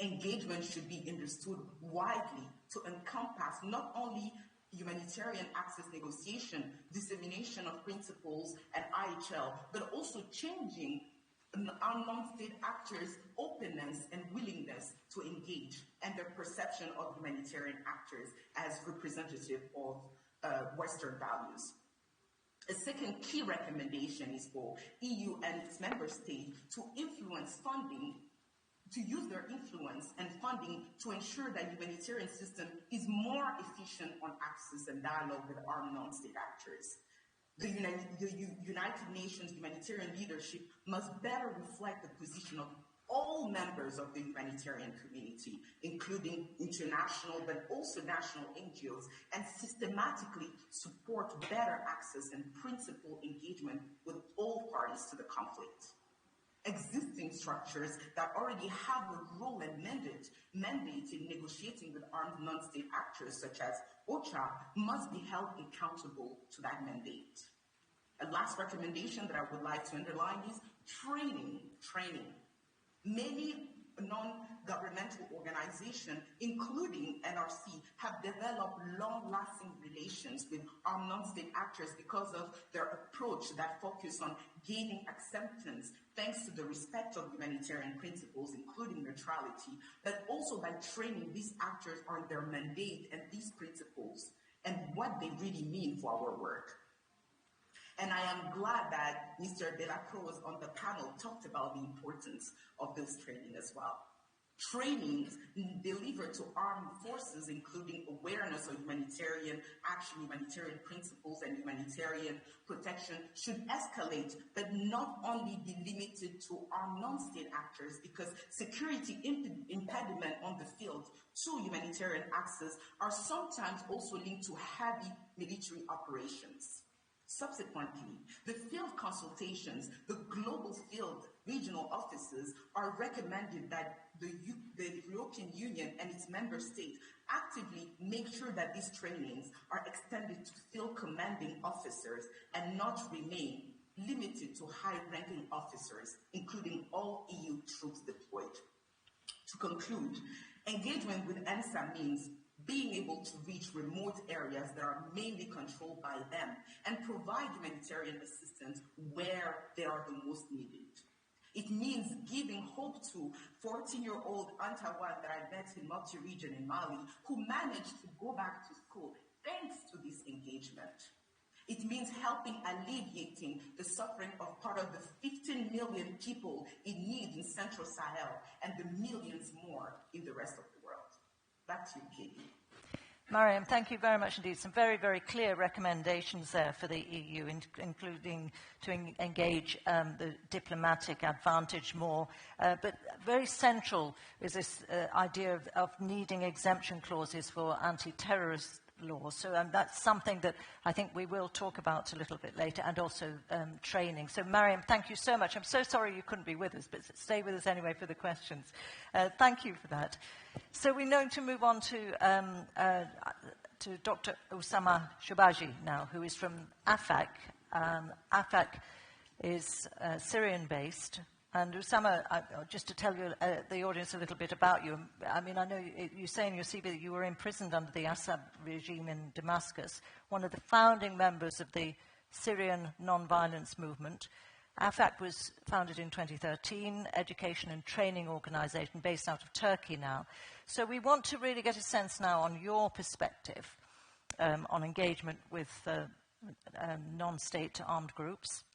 Speaker 8: Engagement should be understood widely to encompass not only humanitarian access negotiation, dissemination of principles, and IHL, but also changing armed non-state actors' openness and willingness to engage, and their perception of humanitarian actors as representative of Western values. A second key recommendation is for EU and its member states to influence funding, to use their influence and funding to ensure that humanitarian system is more efficient on access and dialogue with armed non-state actors. The United Nations humanitarian leadership must better reflect the position of all members of the humanitarian community, including international but also national NGOs, and systematically support better access and principled engagement with all parties to the conflict. Existing structures that already have a role and mandate in negotiating with armed non-state actors such as OCHA must be held accountable to that mandate. A last recommendation that I would like to underline is training. Many non-governmental organizations, including NRC, have developed long-lasting relations with armed non-state actors because of their approach that focus on gaining acceptance thanks to the respect of humanitarian principles, including neutrality, but also by training these actors on their mandate and these principles and what they really mean for our work. And I am glad that Mr. De La Cruz on the panel talked about the importance of this training as well. Trainings delivered to armed forces, including awareness of humanitarian action, humanitarian principles, and humanitarian protection, should escalate, but not only be limited to armed non-state actors, because security impediment on the field to humanitarian access are sometimes also linked to heavy military operations. Subsequently, the field consultations, the global field regional offices are recommended that the European Union and its member states actively make sure that these trainings are extended to field commanding officers and not remain limited to high-ranking officers, including all EU troops deployed. To conclude, engagement with ENSA means being able to reach remote areas that are mainly controlled by them and provide humanitarian assistance where they are the most needed. It means giving hope to 14-year-old Antawan that I met in Mopti region in Mali, who managed to go back to school thanks to this engagement. It means helping alleviating the suffering of part of the 15 million people in need in Central Sahel and the millions more in the rest of the world. Back to you, Katie.
Speaker 1: Mariam, thank you very much indeed. Some very, very clear recommendations there for the EU, including to engage the diplomatic advantage more. But very central is this idea of needing exemption clauses for anti-terrorist law. So that's something that I think we will talk about a little bit later, and also training. So Mariam, thank you so much. I'm so sorry you couldn't be with us, but stay with us anyway for the questions. Thank you for that. So we're going to move on to Dr. Oussama Shorbagy now, who is from AFAC. AFAC is Syrian-based. And Oussama, just to tell you, the audience a little bit about you, I mean, I know you say in your CV that you were imprisoned under the Assad regime in Damascus, one of the founding members of the Syrian non-violence movement. AFAC was founded in 2013, education and training organization based out of Turkey now. So we want to really get a sense now on your perspective on engagement with non-state armed groups,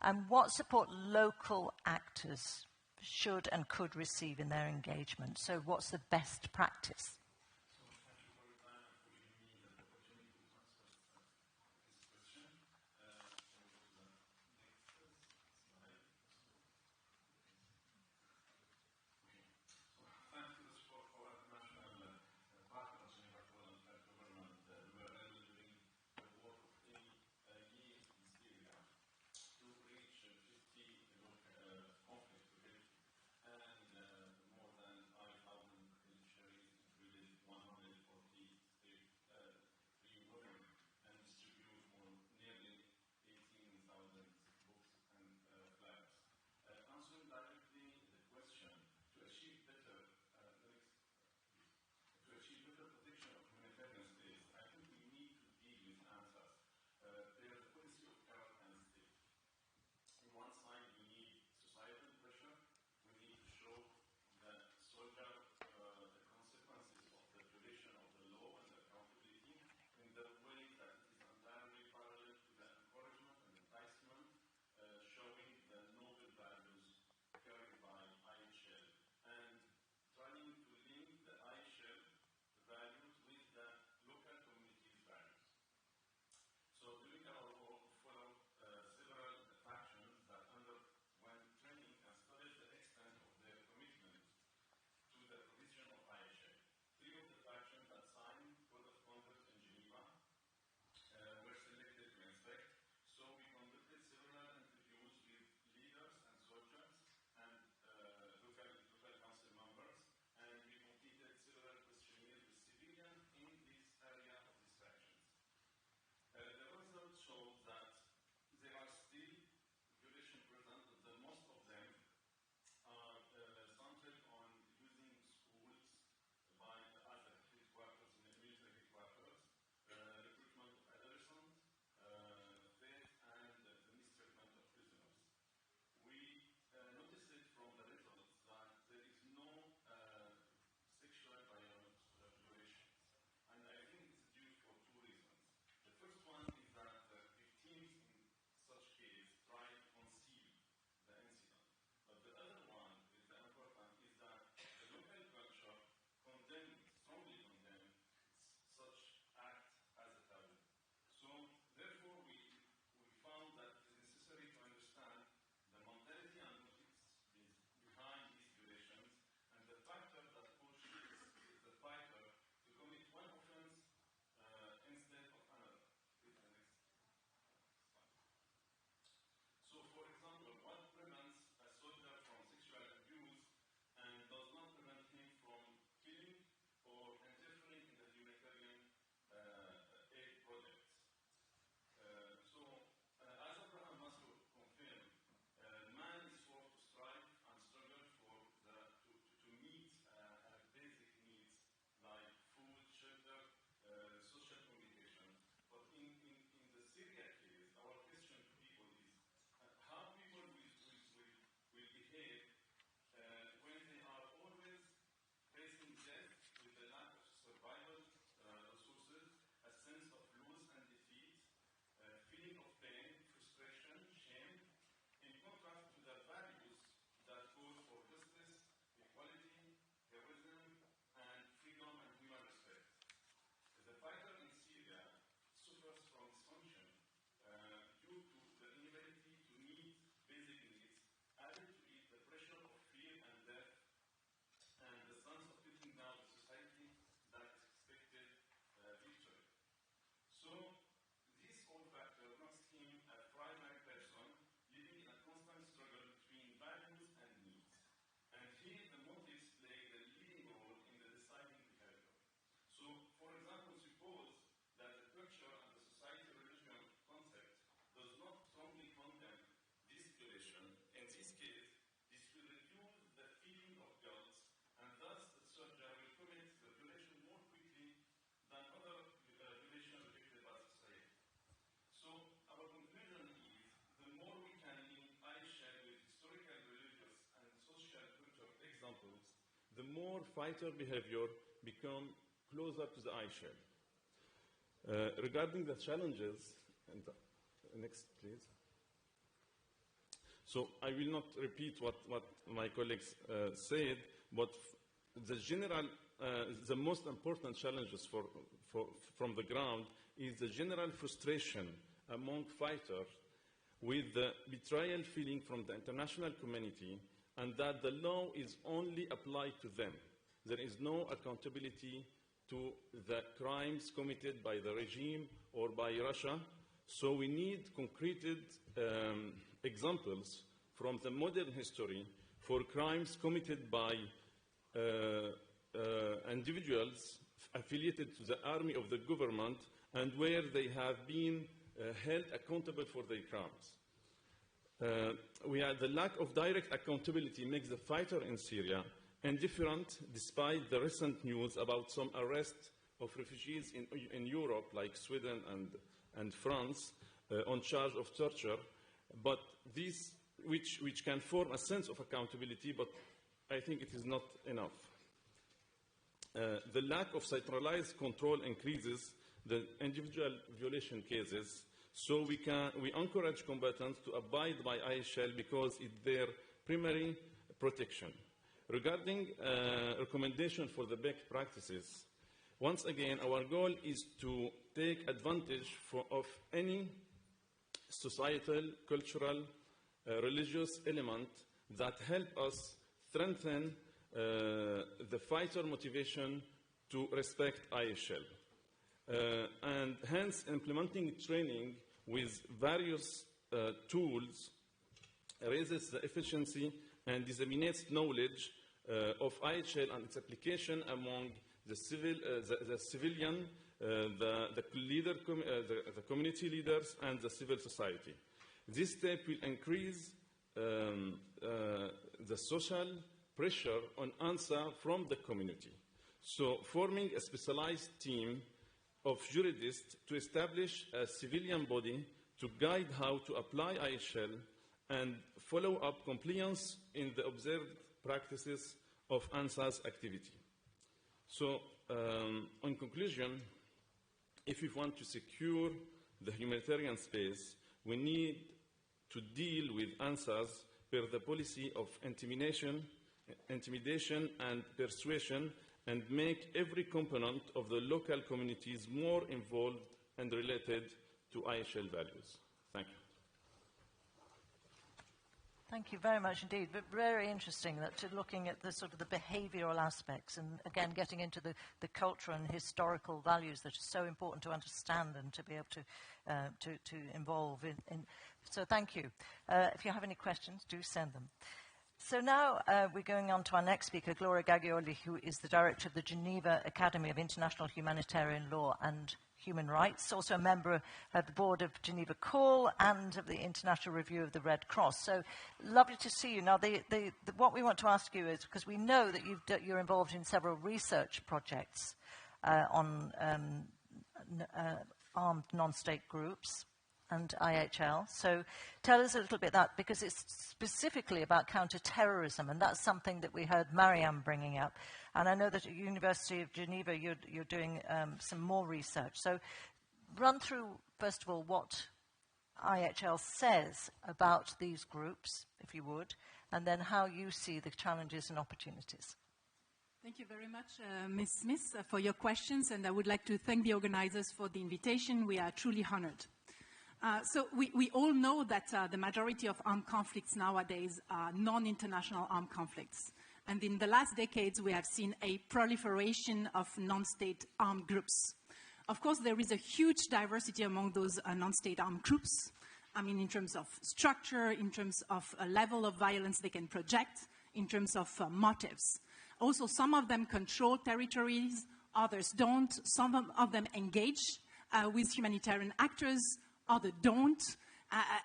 Speaker 1: and what support local actors should and could receive in their engagement. So what's the best practice?
Speaker 9: more fighter behavior become closer to the ISHEL. Regarding the challenges, and next please. So I will not repeat what my colleagues said, but the most important challenges from the ground is the general frustration among fighters with the betrayal feeling from the international community, and that the law is only applied to them. There is no accountability to the crimes committed by the regime or by Russia. So we need concreted examples from the modern history for crimes committed by individuals affiliated to the army of the government and where they have been held accountable for their crimes. The lack of direct accountability makes the fighter in Syria indifferent, despite the recent news about some arrests of refugees in Europe, like Sweden and France, on charge of torture, but these which can form a sense of accountability, but I think it is not enough. The lack of centralized control increases the individual violation cases, so we encourage combatants to abide by ISHEL because it's their primary protection. Regarding recommendation for the best practices, once again, our goal is to take advantage of any societal, cultural, religious element that help us strengthen the fighter motivation to respect ISHEL. And hence, implementing training with various tools raises the efficiency and disseminates knowledge of ISHEL and its application among the civilian, the community leaders, and the civil society. This step will increase the social pressure on answer from the community. So forming a specialized team of jurists to establish a civilian body to guide how to apply ISHEL and follow up compliance in the observed practices of ANSA's activity. So, in conclusion, if we want to secure the humanitarian space, we need to deal with ANSAs per the policy of intimidation and persuasion, and make every component of the local communities more involved and related to ISHEL values. Thank you.
Speaker 1: Thank you very much indeed. But very interesting that looking at the sort of the behavioural aspects and again getting into the culture and historical values that are so important to understand and to be able to involve in. So thank you. If you have any questions, do send them. So now we're going on to our next speaker, Gloria Gaglioli, who is the director of the Geneva Academy of International Humanitarian Law and Human Rights, also a member of the board of Geneva Call and of the International Review of the Red Cross. So lovely to see you. Now, what we want to ask you is, because we know that you're involved in several research projects on armed non-state groups and IHL. So tell us a little bit that, because it's specifically about counter-terrorism, and that's something that we heard Mariam bringing up. And I know that at University of Geneva you're doing some more research. So run through, first of all, what IHL says about these groups, if you would, and then how you see the challenges and opportunities.
Speaker 10: Thank you very much, Ms. Smith, for your questions, and I would like to thank the organizers for the invitation. We are truly honored. So we all know that the majority of armed conflicts nowadays are non-international armed conflicts. And in the last decades, we have seen a proliferation of non-state armed groups. Of course, there is a huge diversity among those non-state armed groups. I mean, in terms of structure, in terms of a level of violence they can project, in terms of motives. Also, some of them control territories, others don't. Some of them engage with humanitarian actors, others don't.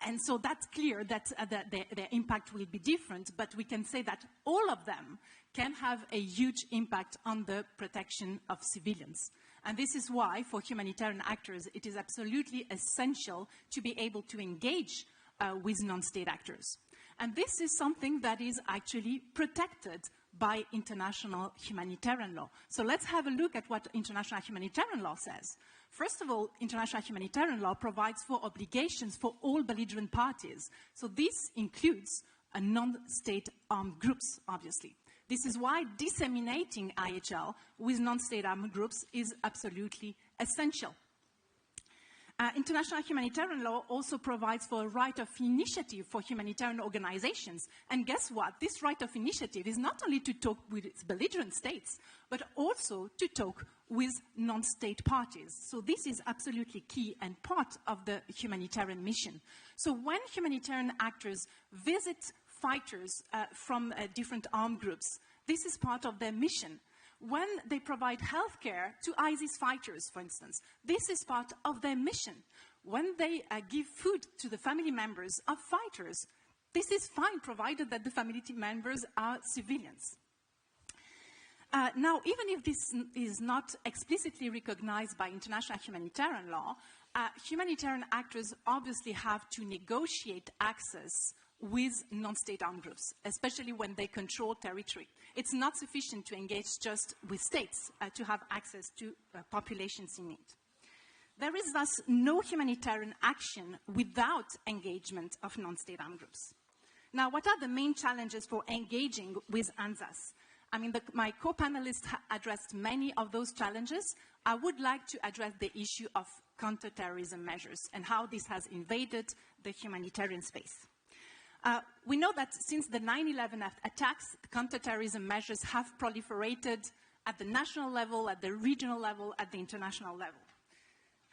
Speaker 10: And so that's clear that their impact will be different, but we can say that all of them can have a huge impact on the protection of civilians. And this is why, for humanitarian actors, it is absolutely essential to be able to engage with non-state actors. And this is something that is actually protected by international humanitarian law. So let's have a look at what international humanitarian law says. First of all, international humanitarian law provides for obligations for all belligerent parties. So this includes non-state armed groups, obviously. This is why disseminating IHL with non-state armed groups is absolutely essential. International humanitarian law also provides for a right of initiative for humanitarian organizations. And guess what? This right of initiative is not only to talk with its belligerent states, but also to talk with non-state parties. So this is absolutely key and part of the humanitarian mission. So when humanitarian actors visit fighters from different armed groups, this is part of their mission. When they provide healthcare to ISIS fighters, for instance, this is part of their mission. When they give food to the family members of fighters, this is fine, provided that the family members are civilians. Now, even if this is not explicitly recognized by international humanitarian law, humanitarian actors obviously have to negotiate access with non-state armed groups, especially when they control territory. It's not sufficient to engage just with states to have access to populations in need. There is thus no humanitarian action without engagement of non-state armed groups. Now, what are the main challenges for engaging with ANZUS? I mean, my co-panelists addressed many of those challenges. I would like to address the issue of counterterrorism measures and how this has invaded the humanitarian space. We know that since the 9/11 attacks, the counterterrorism measures have proliferated at the national level, at the regional level, at the international level.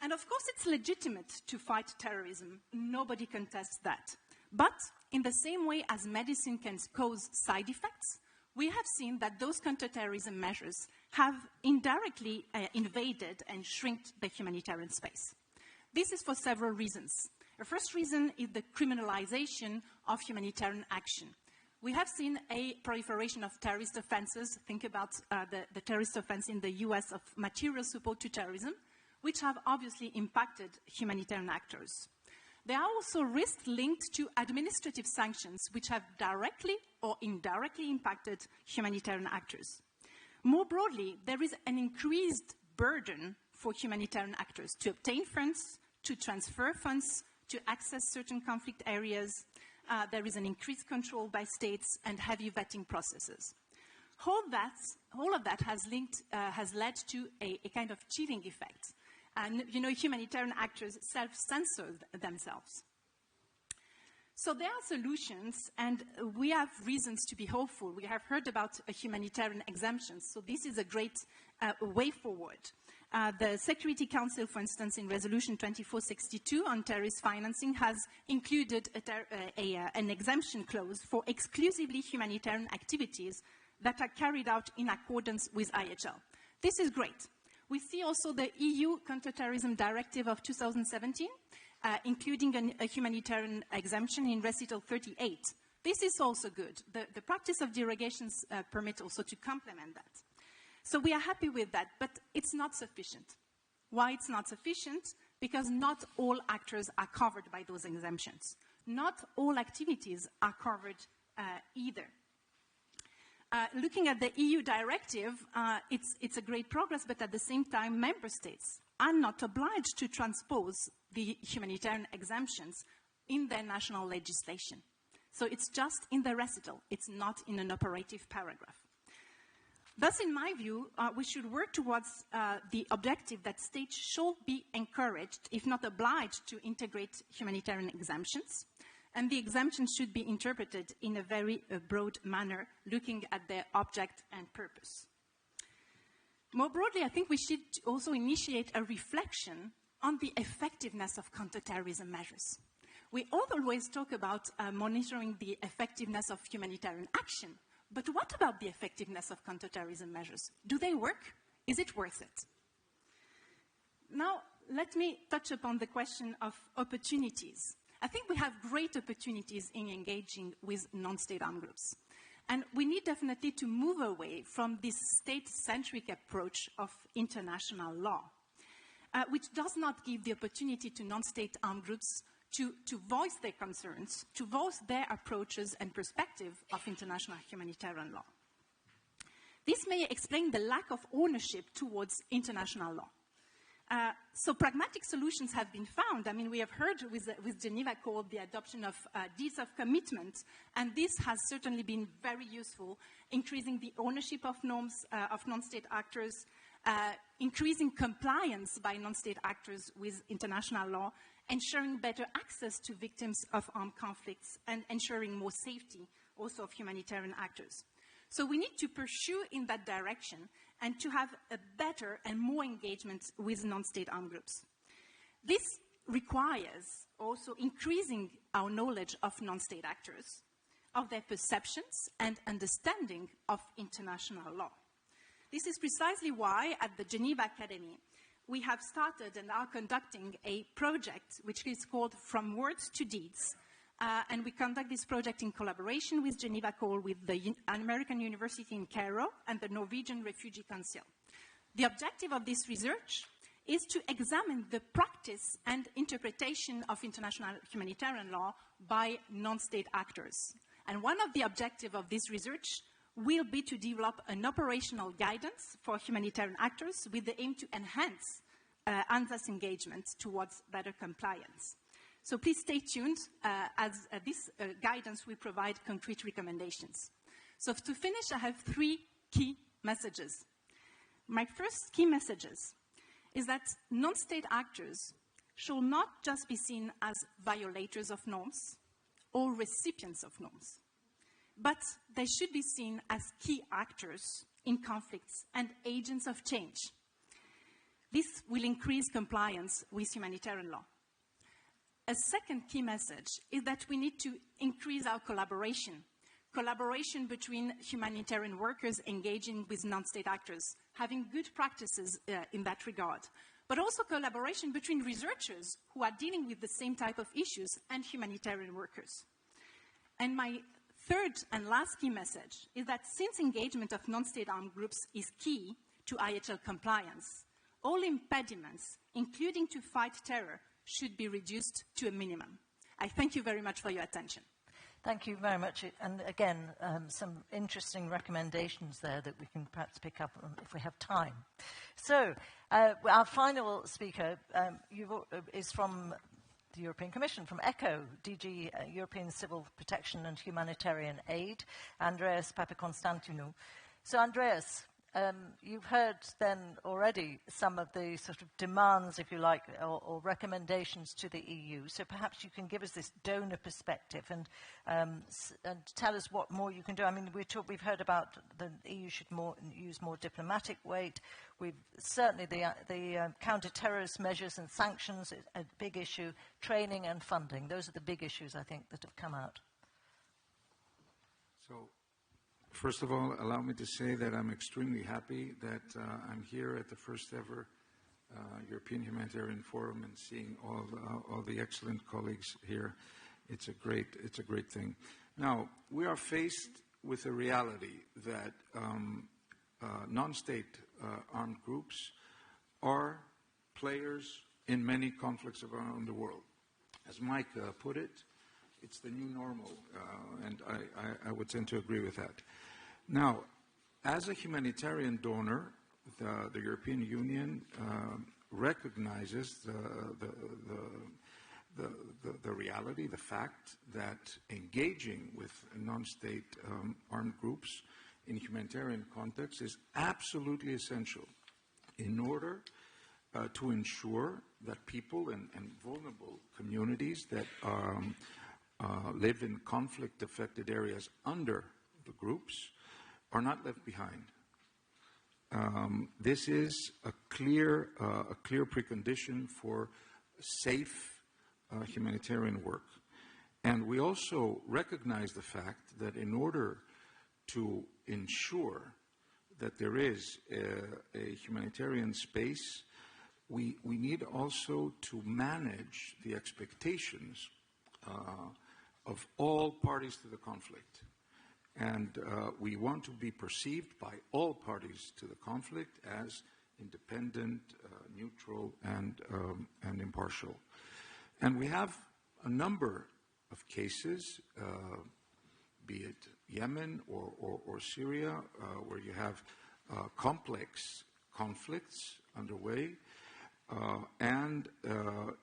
Speaker 10: And of course, it's legitimate to fight terrorism. Nobody contests that. But in the same way as medicine can cause side effects, we have seen that those counterterrorism measures have indirectly invaded and shrinked the humanitarian space. This is for several reasons. The first reason is the criminalization of humanitarian action. We have seen a proliferation of terrorist offenses. Think about the terrorist offense in the US of material support to terrorism, which have obviously impacted humanitarian actors. There are also risks linked to administrative sanctions, which have directly or indirectly impacted humanitarian actors. More broadly, there is an increased burden for humanitarian actors to obtain funds, to transfer funds, to access certain conflict areas. There is an increased control by states and heavy vetting processes. All of that has led to a kind of chilling effect. And, you know, humanitarian actors self-censor themselves. So there are solutions, and we have reasons to be hopeful. We have heard about humanitarian exemptions, so this is a great way forward. The Security Council, for instance, in Resolution 2462 on terrorist financing has included an exemption clause for exclusively humanitarian activities that are carried out in accordance with IHL. This is great. We see also the EU Counterterrorism Directive of 2017, including a humanitarian exemption in Recital 38. This is also good. The practice of derogations permit also to complement that. So we are happy with that, but it's not sufficient. Why it's not sufficient? Because not all actors are covered by those exemptions. Not all activities are covered either. Looking at the EU directive, it's a great progress, but at the same time, member states are not obliged to transpose the humanitarian exemptions in their national legislation. So it's just in the recital. It's not in an operative paragraph. Thus, in my view, we should work towards the objective that states should be encouraged, if not obliged, to integrate humanitarian exemptions. And the exemptions should be interpreted in a very broad manner, looking at their object and purpose. More broadly, I think we should also initiate a reflection on the effectiveness of counterterrorism measures. We always talk about monitoring the effectiveness of humanitarian action, but what about the effectiveness of counterterrorism measures? Do they work? Is it worth it? Now, let me touch upon the question of opportunities. I think we have great opportunities in engaging with non-state armed groups. And we need definitely to move away from this state-centric approach of international law, which does not give the opportunity to non-state armed groups to voice their concerns, to voice their approaches and perspective of international humanitarian law. This may explain the lack of ownership towards international law. So pragmatic solutions have been found. I mean, we have heard with Geneva called the adoption of deeds of commitment, and this has certainly been very useful, increasing the ownership of norms of non-state actors, increasing compliance by non-state actors with international law, ensuring better access to victims of armed conflicts, and ensuring more safety also of humanitarian actors. So we need to pursue in that direction and to have a better and more engagement with non-state armed groups. This requires also increasing our knowledge of non-state actors, of their perceptions and understanding of international law. This is precisely why at the Geneva Academy we have started and are conducting a project which is called From Words to Deeds. And we conduct this project in collaboration with Geneva Call, with the American University in Cairo and the Norwegian Refugee Council. The objective of this research is to examine the practice and interpretation of international humanitarian law by non-state actors. And one of the objectives of this research will be to develop an operational guidance for humanitarian actors with the aim to enhance ANZUS engagement towards better compliance. So please stay tuned, as this guidance will provide concrete recommendations. So to finish, I have 3 key messages. My first key messages is that non-state actors should not just be seen as violators of norms or recipients of norms, but they should be seen as key actors in conflicts and agents of change. This will increase compliance with humanitarian law. A second key message is that we need to increase our collaboration between humanitarian workers engaging with non-state actors, having good practices in that regard, but also collaboration between researchers who are dealing with the same type of issues and humanitarian workers. And my third and last key message is that since engagement of non-state armed groups is key to IHL compliance, all impediments, including to fight terror, should be reduced to a minimum. I thank you very much for your attention.
Speaker 1: Thank you very much. And again, some interesting recommendations there that we can perhaps pick up on if we have time. So, our final speaker is from the European Commission, from ECHO, DG European Civil Protection and Humanitarian Aid, Andreas Papakonstantinou. So, Andreas, you've heard then already some of the sort of demands, if you like, or recommendations to the EU. So perhaps you can give us this donor perspective and tell us what more you can do. I mean, we've heard about the EU should use more diplomatic weight. Certainly the counter-terrorist measures and sanctions, a big issue. Training and funding. Those are the big issues, I think, that have come out.
Speaker 11: So, first of all, allow me to say that I'm extremely happy that I'm here at the first ever European Humanitarian Forum and seeing all the excellent colleagues here. It's a great thing. Now, we are faced with a reality that non-state armed groups are players in many conflicts around the world. As Mike put it, it's the new normal, and I would tend to agree with that. Now, as a humanitarian donor, the European Union recognizes the reality, the fact that engaging with non-state armed groups in humanitarian context is absolutely essential in order to ensure that people and vulnerable communities that live in conflict-affected areas under the groups are not left behind. This is a clear precondition for safe humanitarian work. And we also recognize the fact that in order to ensure that there is a humanitarian space, we need also to manage the expectations of all parties to the conflict. And we want to be perceived by all parties to the conflict as independent, neutral, and impartial. And we have a number of cases, be it Yemen or Syria, where you have complex conflicts underway, and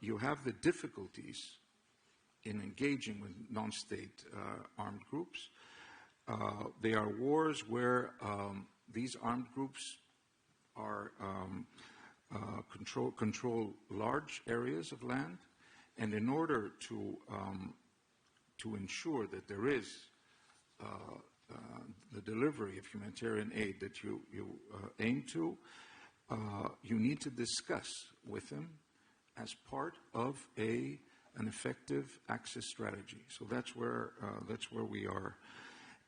Speaker 11: you have the difficulties in engaging with non-state armed groups. They are wars where these armed groups are control large areas of land, and in order to ensure that there is the delivery of humanitarian aid that you aim to, you need to discuss with them as part of an effective access strategy. So that's where we are.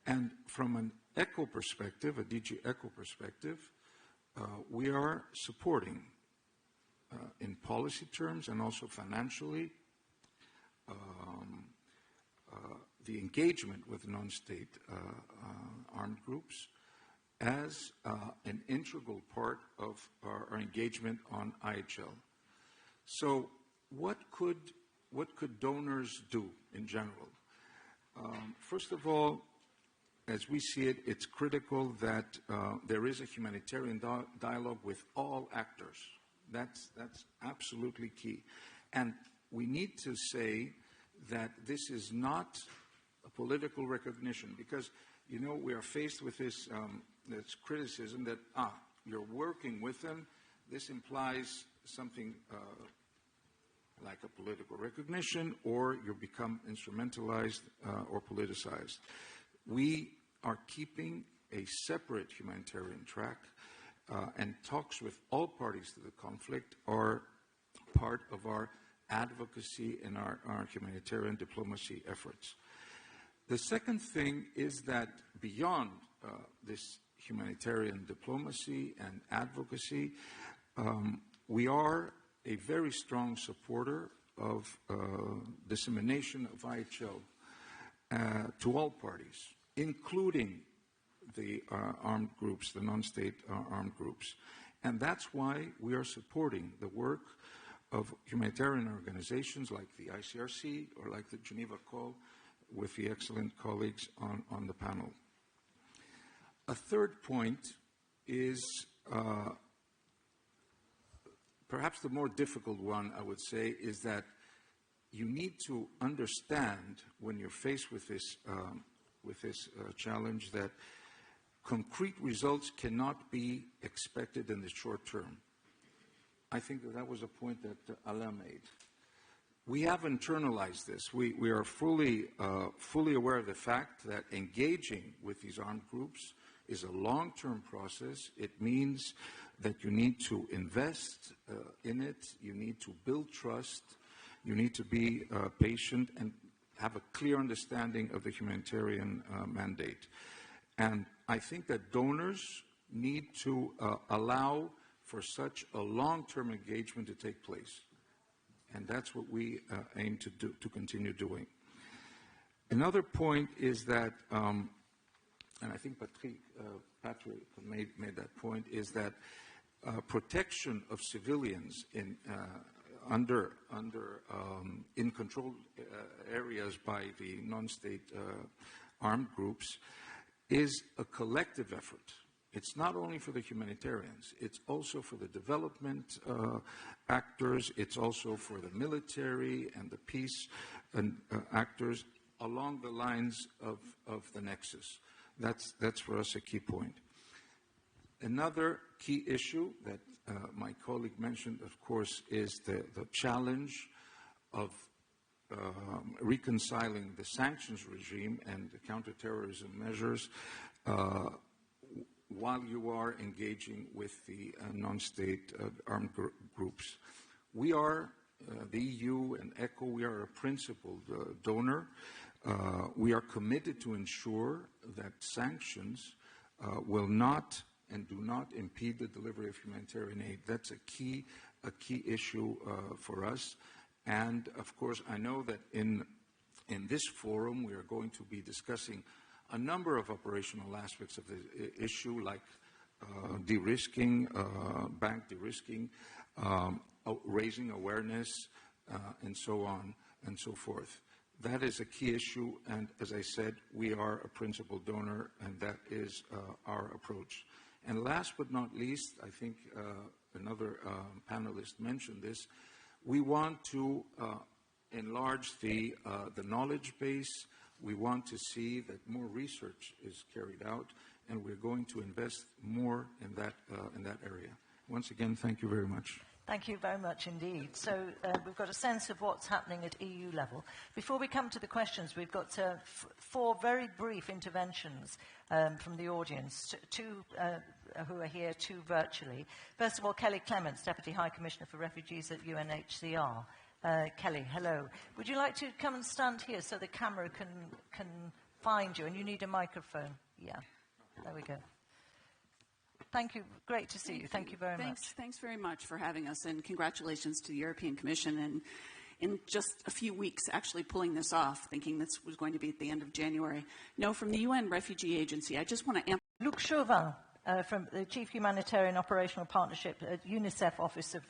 Speaker 11: And from an ECHO perspective, a DG ECHO perspective, we are supporting in policy terms and also financially the engagement with non-state armed groups as an integral part of our engagement on IHL. So what could donors do in general? First of all, as we see it, it's critical that there is a humanitarian dialogue with all actors. That's absolutely key. And we need to say that this is not a political recognition, because, you know, we are faced with this criticism that, you're working with them. This implies something like a political recognition, or you become instrumentalized or politicized. We are keeping a separate humanitarian track, and talks with all parties to the conflict are part of our advocacy and our humanitarian diplomacy efforts. The second thing is that beyond this humanitarian diplomacy and advocacy, we are a very strong supporter of dissemination of IHL to all parties, including the armed groups, the non-state armed groups. And that's why we are supporting the work of humanitarian organizations like the ICRC or like the Geneva Call, with the excellent colleagues on the panel. A third point is perhaps the more difficult one, I would say, is that you need to understand when you're faced with this challenge that concrete results cannot be expected in the short term. I think that was a point that Alain made. We have internalized this. We are fully aware of the fact that engaging with these armed groups is a long-term process. It means that you need to invest in it, you need to build trust, you need to be patient and have a clear understanding of the humanitarian mandate. And I think that donors need to allow for such a long-term engagement to take place. And that's what we aim to do, to continue doing. Another point is that, and I think Patrick made that point, is that protection of civilians in controlled areas by the non-state armed groups is a collective effort. It's not only for the humanitarians, it's also for the development actors, it's also for the military and the peace actors along the lines of the nexus. That's for us a key point. Another key issue that my colleague mentioned, of course, is the challenge of reconciling the sanctions regime and the counterterrorism measures while you are engaging with the non-state armed groups. We are, the EU and ECHO, we are a principal donor. We are committed to ensure that sanctions will not and do not impede the delivery of humanitarian aid. That's a key issue for us. And of course, I know that in this forum, we are going to be discussing a number of operational aspects of the issue, like de-risking, bank de-risking, raising awareness, and so on and so forth. That is a key issue, and as I said, we are a principal donor, and that is our approach. And last but not least, I think another panelist mentioned this, we want to enlarge the knowledge base. We want to see that more research is carried out, and we're going to invest more in that area. Once again, thank you very much.
Speaker 1: Thank you very much indeed. So we've got a sense of what's happening at EU level. Before we come to the questions, we've got 4 very brief interventions from the audience, 2 who are here, 2 virtually. First of all, Kelly Clements, Deputy High Commissioner for Refugees at UNHCR. Kelly, hello. Would you like to come and stand here so the camera can find you? And you need a microphone. Yeah, there we go. Thank you. Great to see you. Thank you very much.
Speaker 12: Thanks very much for having us, and congratulations to the European Commission. And in just a few weeks, actually pulling this off, thinking this was going to be at the end of January. No, from the UN Refugee Agency, I just want to...
Speaker 1: Luc Chauvin, from the Chief Humanitarian Operational Partnership at UNICEF Office of